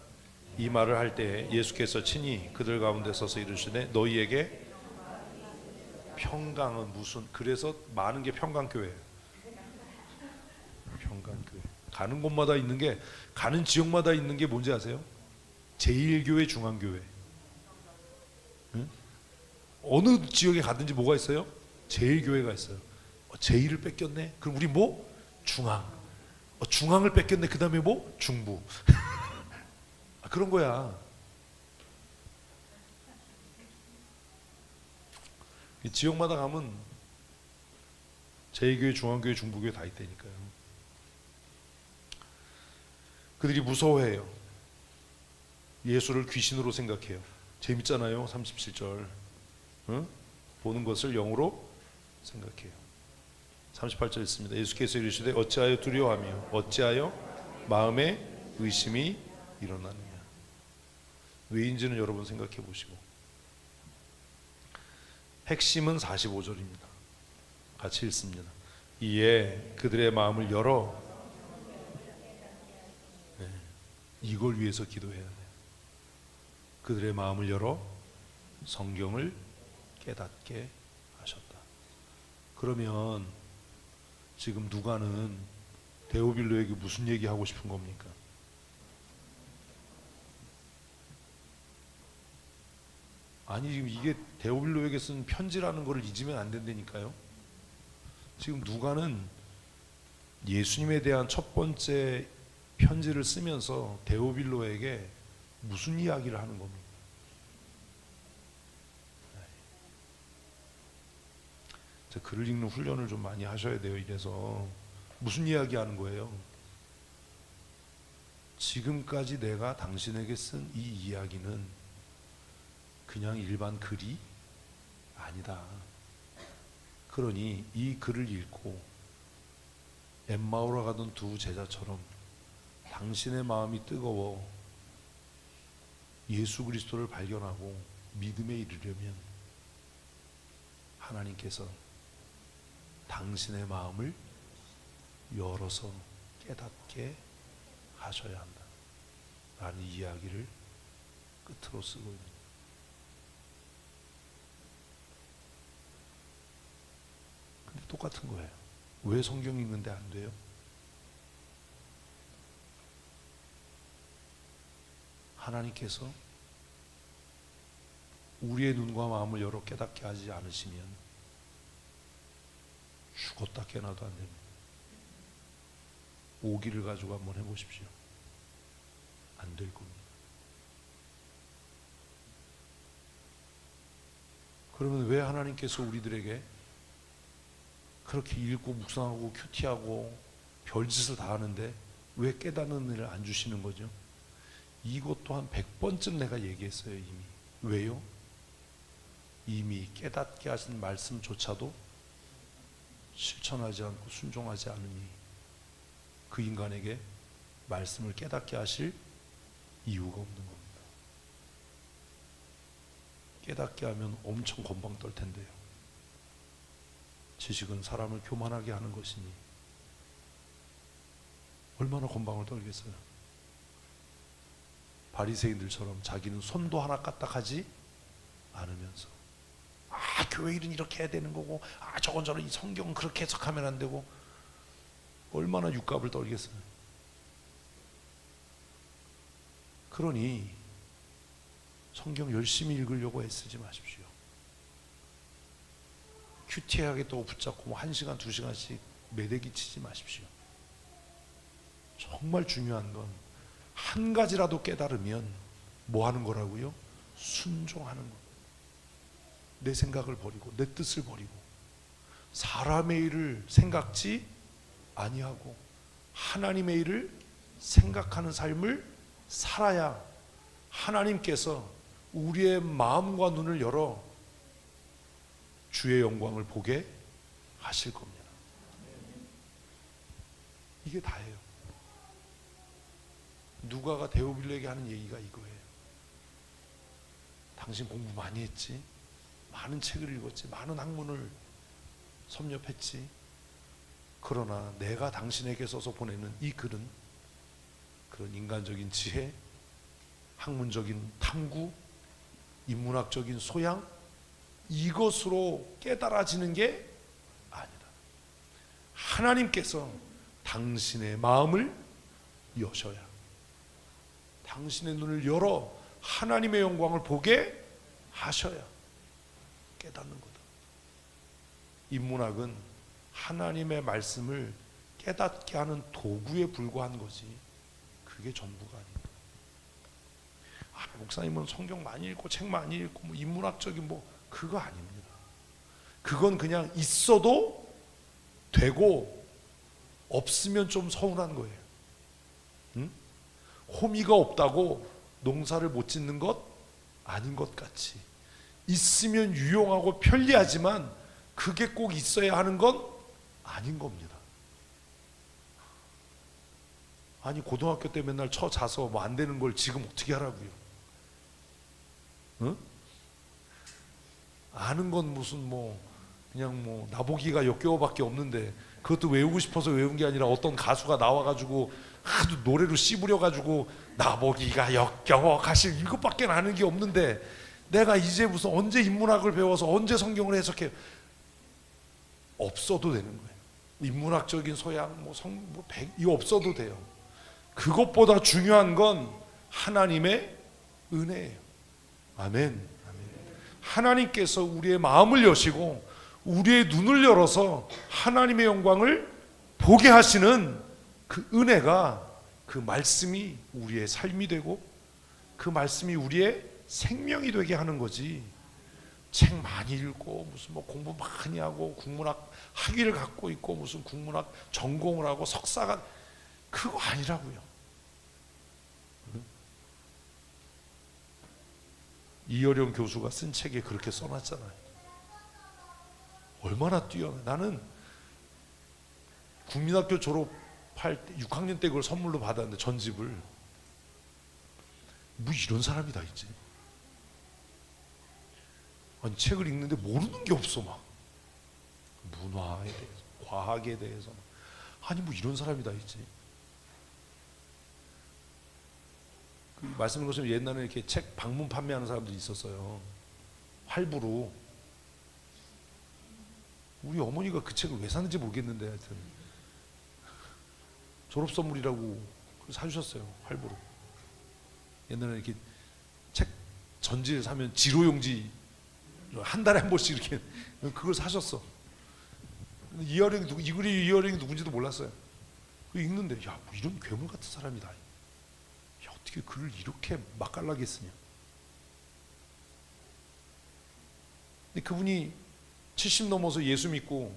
이 말을 할 때 예수께서 친히 그들 가운데 서서 이르시되 너희에게 평강은 무슨, 그래서 많은 게 평강교회예요. 평강교회. 가는 곳마다 있는 게, 가는 지역마다 있는 게 뭔지 아세요? 제1교회, 중앙교회. 응? 어느 지역에 가든지 뭐가 있어요? 제1교회가 있어요. 제1을 뺏겼네. 그럼 우리 뭐? 중앙. 중앙을 뺏겼네. 그 다음에 뭐? 중부. 그런 거야. 지역마다 가면 제2교회, 중앙교회, 중부교회 다 있다니까요. 그들이 무서워해요. 예수를 귀신으로 생각해요. 재밌잖아요. 37절. 응? 보는 것을 영으로 생각해요. 38절 있습니다. 예수께서 이르시되 어찌하여 두려워하며 어찌하여 마음에 의심이 일어나느냐. 왜인지는 여러분 생각해 보시고. 핵심은 45절입니다. 같이 읽습니다. 이에 그들의 마음을 열어, 네, 이걸 위해서 기도해야 돼요. 그들의 마음을 열어 성경을 깨닫게 하셨다. 그러면 지금 누가는 데오빌로에게 무슨 얘기하고 싶은 겁니까? 아니, 지금 이게 데오빌로에게 쓴 편지라는 것을 잊으면 안 된다니까요. 지금 누가는 예수님에 대한 첫 번째 편지를 쓰면서 데오빌로에게 무슨 이야기를 하는 겁니까? 글을 읽는 훈련을 좀 많이 하셔야 돼요. 이래서 무슨 이야기 하는 거예요? 지금까지 내가 당신에게 쓴 이 이야기는 그냥 일반 글이 아니다. 그러니 이 글을 읽고 엠마오로 가던 두 제자처럼 당신의 마음이 뜨거워 예수 그리스도를 발견하고 믿음에 이르려면 하나님께서 당신의 마음을 열어서 깨닫게 하셔야 한다 라는 이야기를 끝으로 쓰고 있습니다. 근데 똑같은 거예요. 왜 성경 읽는데 안 돼요? 하나님께서 우리의 눈과 마음을 열어 깨닫게 하지 않으시면 죽었다 깨나도 안 됩니다. 오기를 가지고 한번 해보십시오. 안 될 겁니다. 그러면 왜 하나님께서 우리들에게 그렇게 읽고 묵상하고 큐티하고 별짓을 다 하는데 왜 깨닫는 일을 안 주시는 거죠? 이것도 한 100번쯤 내가 얘기했어요. 이미. 왜요? 이미 깨닫게 하신 말씀조차도 실천하지 않고 순종하지 않으니 그 인간에게 말씀을 깨닫게 하실 이유가 없는 겁니다. 깨닫게 하면 엄청 건방 떨 텐데요. 지식은 사람을 교만하게 하는 것이니 얼마나 건방을 떨겠어요. 바리새인들처럼 자기는 손도 하나 까딱하지 않으면서 교회 일은 이렇게 해야 되는 거고 저건 저런 이 성경은 그렇게 해석하면 안 되고 얼마나 육갑을 떨겠어요. 그러니 성경 열심히 읽으려고 애쓰지 마십시오. 큐티하게 또 붙잡고 1시간 2시간씩 매대기 치지 마십시오. 정말 중요한 건 한 가지라도 깨달으면 뭐 하는 거라고요? 순종하는 거. 내 생각을 버리고 내 뜻을 버리고 사람의 일을 생각지 아니하고 하나님의 일을 생각하는 삶을 살아야 하나님께서 우리의 마음과 눈을 열어 주의 영광을 보게 하실 겁니다. 이게 다예요. 누가가 데오빌로에게 하는 얘기가 이거예요. 당신 공부 많이 했지? 많은 책을 읽었지? 많은 학문을 섭렵했지? 그러나 내가 당신에게 써서 보내는 이 글은 그런 인간적인 지혜, 학문적인 탐구, 인문학적인 소양, 이것으로 깨달아지는 게 아니다. 하나님께서 당신의 마음을 여셔야, 당신의 눈을 열어 하나님의 영광을 보게 하셔야 깨닫는 거다. 인문학은 하나님의 말씀을 깨닫게 하는 도구에 불과한 거지 그게 전부가 아닙니다. 목사님은 성경 많이 읽고 책 많이 읽고 뭐 인문학적인 뭐 그거 아닙니다. 그건 그냥 있어도 되고 없으면 좀 서운한 거예요. 응? 호미가 없다고 농사를 못 짓는 것 아닌 것 같이, 있으면 유용하고 편리하지만 그게 꼭 있어야 하는 건 아닌 겁니다. 아니 고등학교 때 맨날 쳐 자서 뭐 안 되는 걸 지금 어떻게 하라고요? 응? 아는 건 무슨 뭐 그냥 뭐 나보기가 역겨워밖에 없는데, 그것도 외우고 싶어서 외운 게 아니라 어떤 가수가 나와가지고 하도 노래로 씨부려가지고 나보기가 역겨워 가실 이것밖에 아는 게 없는데, 내가 이제 무슨 언제 인문학을 배워서 언제 성경을 해석해요? 없어도 되는 거예요. 인문학적인 소양 이거 없어도 돼요. 그것보다 중요한 건 하나님의 은혜예요. 아멘. 하나님께서 우리의 마음을 여시고 우리의 눈을 열어서 하나님의 영광을 보게 하시는 그 은혜가, 그 말씀이 우리의 삶이 되고 그 말씀이 우리의 생명이 되게 하는 거지, 책 많이 읽고 무슨 뭐 공부 많이 하고 국문학 학위를 갖고 있고 무슨 국문학 전공을 하고 석사가 그거 아니라고요. 이어령 교수가 쓴 책에 그렇게 써놨잖아요. 얼마나 뛰어나. 나는 국민학교 졸업할 때 6학년 때 그걸 선물로 받았는데, 전집을. 뭐 이런 사람이 다 있지. 아니 책을 읽는데 모르는 게 없어. 막 문화에 대해서, 과학에 대해서. 아니 뭐 이런 사람이 다 있지. 그 말씀드린 것처럼 옛날에 이렇게 책 방문 판매하는 사람들이 있었어요. 할부로. 우리 어머니가 그 책을 왜 샀는지 모르겠는데 하여튼 졸업 선물이라고 사주셨어요. 할부로. 옛날에 이렇게 책 전지를 사면 지로용지 한 달에 한 번씩 이렇게 그걸 사셨어. 이어링 누구, 이글이 이어링이 누군지도 몰랐어요. 읽는데 야, 뭐 이런 괴물 같은 사람이다. 야, 어떻게 글을 이렇게 맛깔나게 쓰냐. 근데 그분이 70 넘어서 예수 믿고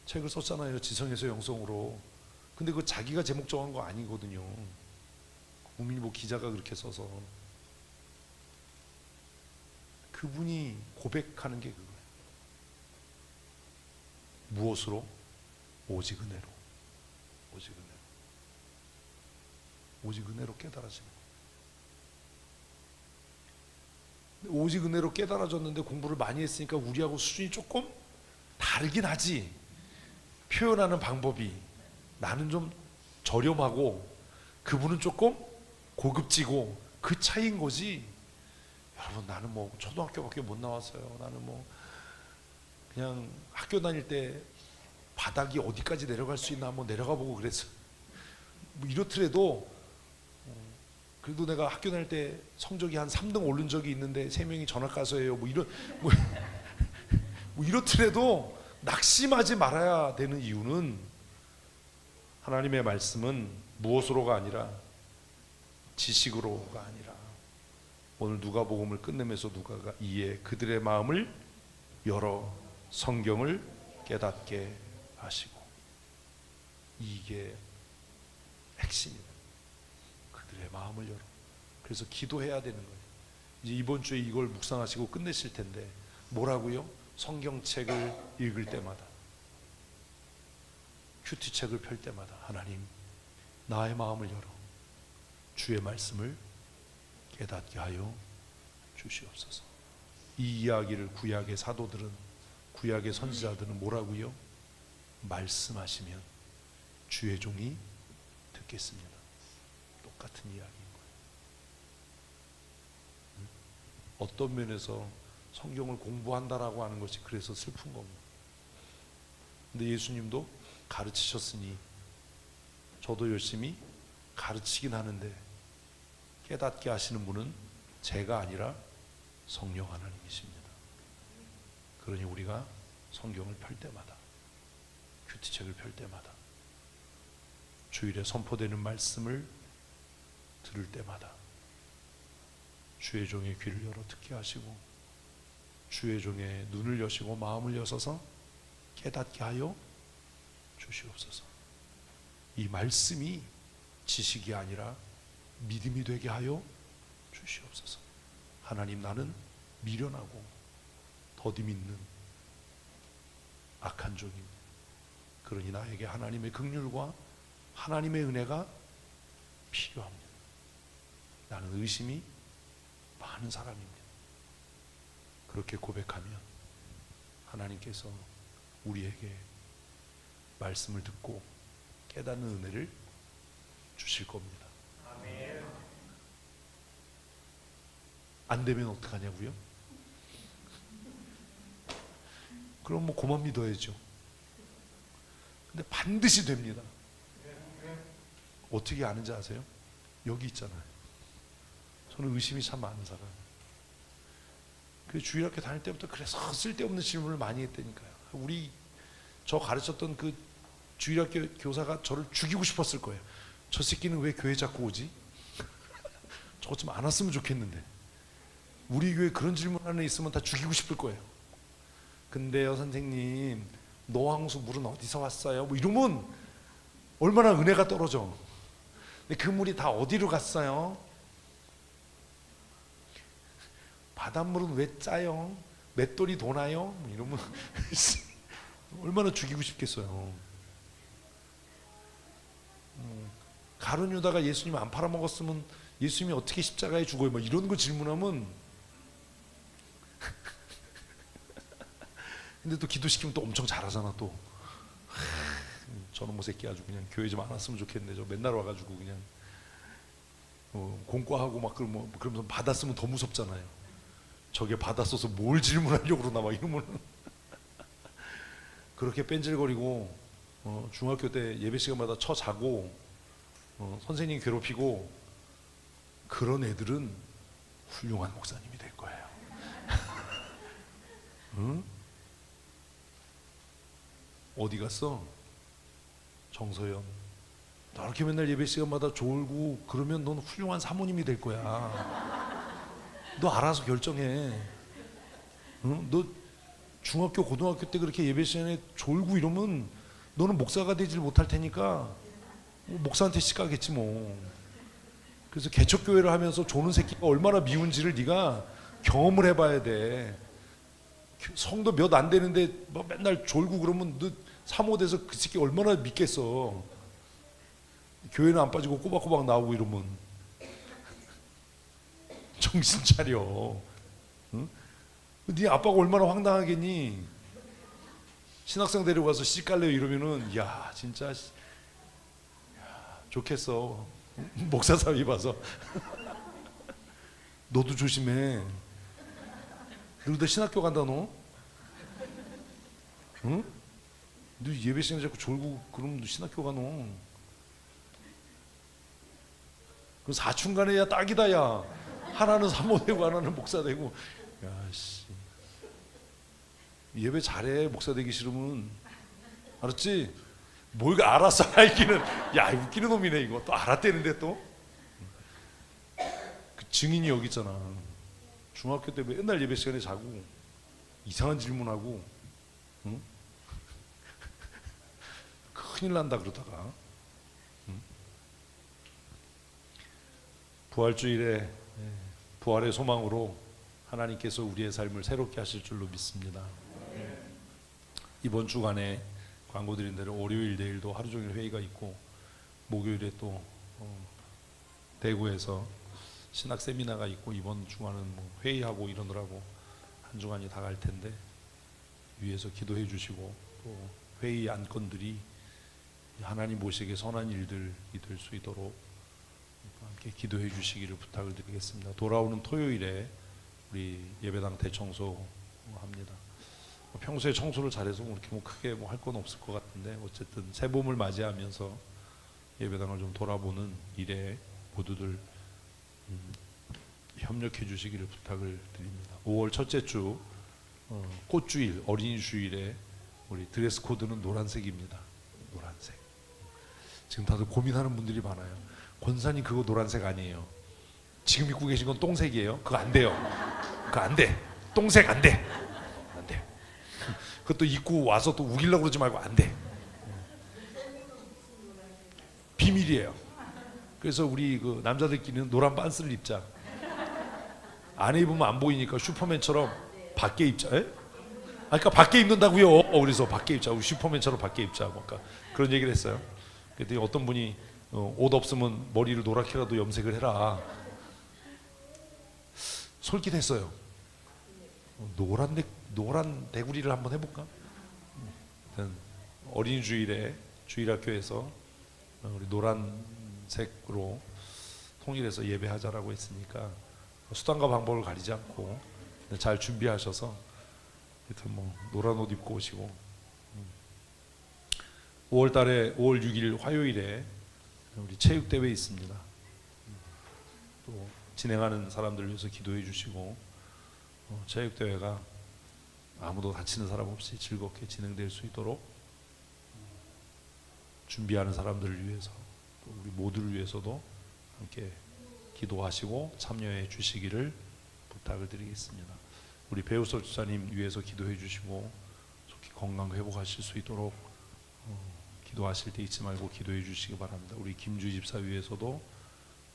책을 썼잖아요. 지성에서 영성으로. 근데 그 자기가 제목 정한 거 아니거든요. 국민일보 기자가 그렇게 써서. 그분이 고백하는 게 그거예요. 무엇으로? 오직 은혜로. 오직 은혜로. 오직 은혜로 깨달아지는 거예요. 오직 은혜로 깨달아졌는데 공부를 많이 했으니까 우리하고 수준이 조금 다르긴 하지. 표현하는 방법이. 나는 좀 저렴하고 그분은 조금 고급지고 그 차이인 거지. 여러분, 나는 뭐 초등학교밖에 못 나왔어요. 나는 뭐 그냥 학교 다닐 때 바닥이 어디까지 내려갈 수 있나 한번 내려가 보고 그랬어. 뭐 이렇더라도 그래도 내가 학교 다닐 때 성적이 한 3등 오른 적이 있는데 3명이 전학가서예요. 뭐 이런 뭐 이렇더라도 낙심하지 말아야 되는 이유는, 하나님의 말씀은 무엇으로가 아니라 지식으로가 아니라, 오늘 누가복음을 끝내면서 누가가 이에 그들의 마음을 열어 성경을 깨닫게 하시고, 이게 핵심이에요. 그들의 마음을 열어. 그래서 기도해야 되는 거예요. 이제 이번 주에 이걸 묵상하시고 끝내실 텐데 뭐라고요? 성경책을 읽을 때마다, 큐티책을 펼 때마다 하나님, 나의 마음을 열어 주의 말씀을 깨닫게 하여 주시옵소서. 이 이야기를 구약의 사도들은, 구약의 선지자들은 뭐라고요? 말씀하시면 주의 종이 듣겠습니다. 똑같은 이야기인 거예요. 어떤 면에서 성경을 공부한다라고 하는 것이 그래서 슬픈 겁니다. 근데 예수님도 가르치셨으니 저도 열심히 가르치긴 하는데 깨닫게 하시는 분은 제가 아니라 성령 하나님이십니다. 그러니 우리가 성경을 펼 때마다, 큐티책을 펼 때마다, 주일에 선포되는 말씀을 들을 때마다 주의 종의 귀를 열어 듣게 하시고 주의 종의 눈을 여시고 마음을 여셔서 깨닫게 하여 주시옵소서. 이 말씀이 지식이 아니라 믿음이 되게 하여 주시옵소서. 하나님, 나는 미련하고 더디 믿는 악한 종입니다. 그러니 나에게 하나님의 긍휼과 하나님의 은혜가 필요합니다. 나는 의심이 많은 사람입니다. 그렇게 고백하면 하나님께서 우리에게 말씀을 듣고 깨닫는 은혜를 주실 겁니다. 아멘. 안 되면 어떡하냐고요? 그럼 뭐 그만 믿어야죠. 근데 반드시 됩니다. 어떻게 아는지 아세요? 여기 있잖아요. 저는 의심이 참 많은 사람. 그 주일학교 다닐 때부터 그래서 쓸데없는 질문을 많이 했다니까요. 저 가르쳤던 그 주일학교 교사가 저를 죽이고 싶었을 거예요. 저 새끼는 왜 교회 자꾸 오지? 저거 좀 안 왔으면 좋겠는데. 우리 교회 그런 질문 하나 있으면 다 죽이고 싶을 거예요. 근데요 선생님, 노항수 물은 어디서 왔어요? 뭐 이러면 얼마나 은혜가 떨어져. 근데 그 물이 다 어디로 갔어요? 바닷물은 왜 짜요? 맷돌이 도나요? 뭐 이러면 얼마나 죽이고 싶겠어요. 가룟 유다가 예수님 안 팔아먹었으면 예수님이 어떻게 십자가에 죽어요? 뭐 이런 거 질문하면 근데 또 기도시키면 또 엄청 잘하잖아 또. 저놈의 새끼 아주 그냥 교회 좀 안 왔으면 좋겠네. 저 맨날 와가지고 그냥 공과하고 막 그러면서 받았으면 더 무섭잖아요. 저게 받았어서 뭘 질문하려고 그러나 막 이러면 그렇게 뺀질거리고 중학교 때 예배 시간마다 쳐 자고 선생님 괴롭히고 그런 애들은 훌륭한 목사님이 될 거예요. 응? 어디 갔어? 정서연. 저렇게 맨날 예배 시간마다 졸고 그러면 넌 훌륭한 사모님이 될 거야. 너 알아서 결정해. 응? 너 중학교 고등학교 때 그렇게 예배 시간에 졸고 이러면 너는 목사가 되질 못할 테니까 목사한테 시가겠지 뭐. 그래서 개척교회를 하면서 조는 새끼가 얼마나 미운지를 네가 경험을 해봐야 돼. 성도 몇 안 되는데 뭐 맨날 졸고 그러면 너 사모돼서 그 새끼 얼마나 믿겠어. 교회는 안 빠지고 꼬박꼬박 나오고 이러면 정신 차려. 응? 네 아빠가 얼마나 황당하겠니? 신학생 데려가서 시집갈래요 이러면은 야 진짜 야, 좋겠어. 목사 사위 봐서 너도 조심해. 너도 신학교 간다 너? 응? 너 예배 시간에 자꾸 졸고 그러면 너 신학교 가 너. 그 사춘간에 야 딱이다 야. 하나는 사모 되고 하나는 목사 되고. 야씨. 예배 잘해. 목사 되기 싫으면. 알았지? 뭘 알았어 알기는. 야 웃기는 놈이네 이거. 또 알았대는데 또. 그 증인이 여기 있잖아. 중학교 때 맨날 예배 시간에 자고 이상한 질문하고. 응? 큰일 난다 그러다가. 응? 부활주일에 부활의 소망으로 하나님께서 우리의 삶을 새롭게 하실 줄로 믿습니다. 이번 주간에 광고 드린 대로 월요일 내일도 하루 종일 회의가 있고 목요일에 또 대구에서 신학 세미나가 있고 이번 주간은 뭐 회의하고 이러느라고 한 주간이 다 갈 텐데 위에서 기도해 주시고 또 회의 안건들이 하나님 보시기에 선한 일들이 될 수 있도록 함께 기도해 주시기를 부탁을 드리겠습니다. 돌아오는 토요일에 우리 예배당 대청소합니다. 평소에 청소를 잘해서 그렇게 뭐 크게 뭐 할 건 없을 것 같은데 어쨌든 새봄을 맞이하면서 예배당을 좀 돌아보는 일에 모두들 협력해 주시기를 부탁을 드립니다. 5월 첫째 주 꽃주일, 어린이 주일에 우리 드레스 코드는 노란색입니다. 노란색. 지금 다들 고민하는 분들이 많아요. 권사님 그거 노란색 아니에요. 지금 입고 계신 건 똥색이에요. 그거 안 돼요. 그거 안 돼. 똥색 안 돼. 안 돼. 그것도 입고 와서 또 우기려고 그러지 말고 안 돼. 비밀이에요. 그래서 우리 그 남자들끼리는 노란 반스를 입자. 안에 입으면 안 보이니까 슈퍼맨처럼 밖에 입자. 에? 그러니까 밖에 입는다고요. 그래서 밖에 입자. 우리 슈퍼맨처럼 밖에 입자. 그러니까 그런 얘기를 했어요. 그랬더니 어떤 분이 옷 없으면 머리를 노랗게라도 염색을 해라. 솔깃했어요. 노란 대구리를 한번 해볼까? 어린이 주일에 주일학교에서 우리 노란색으로 통일해서 예배하자라고 했으니까 수단과 방법을 가리지 않고 잘 준비하셔서 하여튼 뭐 노란 옷 입고 오시고 5월 6일 화요일에 우리 체육대회 있습니다. 또 진행하는 사람들 위해서 기도해 주시고 체육대회가 아무도 다치는 사람 없이 즐겁게 진행될 수 있도록 준비하는 사람들을 위해서 또 우리 모두를 위해서도 함께 기도하시고 참여해 주시기를 부탁을 드리겠습니다. 우리 배우솔 주사님 위해서 기도해 주시고 속히 건강 회복하실 수 있도록 기도하실 때 잊지 말고 기도해 주시기 바랍니다. 우리 김주 집사 위해서도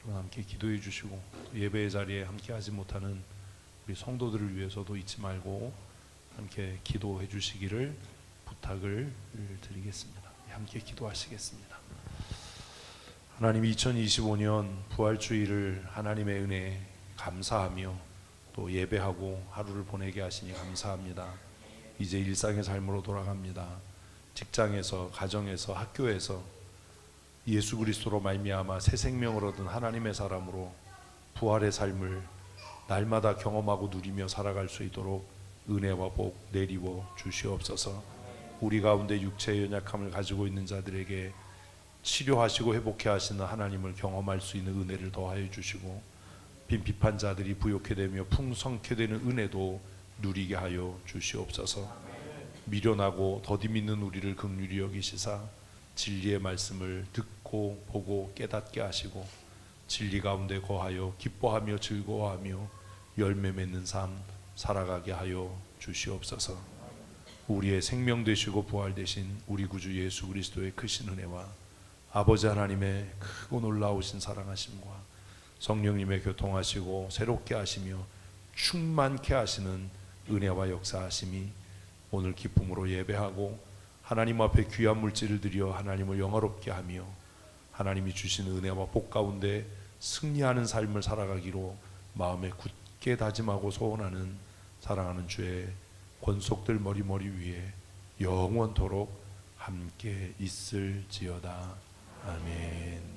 함께 기도해 주시고 예배의 자리에 함께 하지 못하는 우리 성도들을 위해서도 잊지 말고 함께 기도해 주시기를 부탁을 드리겠습니다. 함께 기도하시겠습니다. 하나님 2025년 부활주일을 하나님의 은혜에 감사하며 또 예배하고 하루를 보내게 하시니 감사합니다. 이제 일상의 삶으로 돌아갑니다. 직장에서, 가정에서, 학교에서 예수 그리스도로 말미암아 새 생명을 얻은 하나님의 사람으로 부활의 삶을 날마다 경험하고 누리며 살아갈 수 있도록 은혜와 복 내리워 주시옵소서. 우리 가운데 육체의 연약함을 가지고 있는 자들에게 치료하시고 회복해 하시는 하나님을 경험할 수 있는 은혜를 더하여 주시고 빈핍한 자들이 부욕해 되며 풍성케 되는 은혜도 누리게 하여 주시옵소서. 미련하고 더디 믿는 우리를 긍휼히 여기시사 진리의 말씀을 듣고 보고 깨닫게 하시고 진리 가운데 거하여 기뻐하며 즐거워하며 열매 맺는 삶 살아가게 하여 주시옵소서. 우리의 생명 되시고 부활 되신 우리 구주 예수 그리스도의 크신 은혜와 아버지 하나님의 크고 놀라우신 사랑하심과 성령님의 교통하시고 새롭게 하시며 충만케 하시는 은혜와 역사하심이 오늘 기쁨으로 예배하고 하나님 앞에 귀한 물질을 드려 하나님을 영화롭게 하며 하나님이 주신 은혜와 복 가운데 승리하는 삶을 살아가기로 마음에 굳게 다짐하고 소원하는 사랑하는 주의 권속들 머리머리 위에 영원토록 함께 있을지어다. 아멘.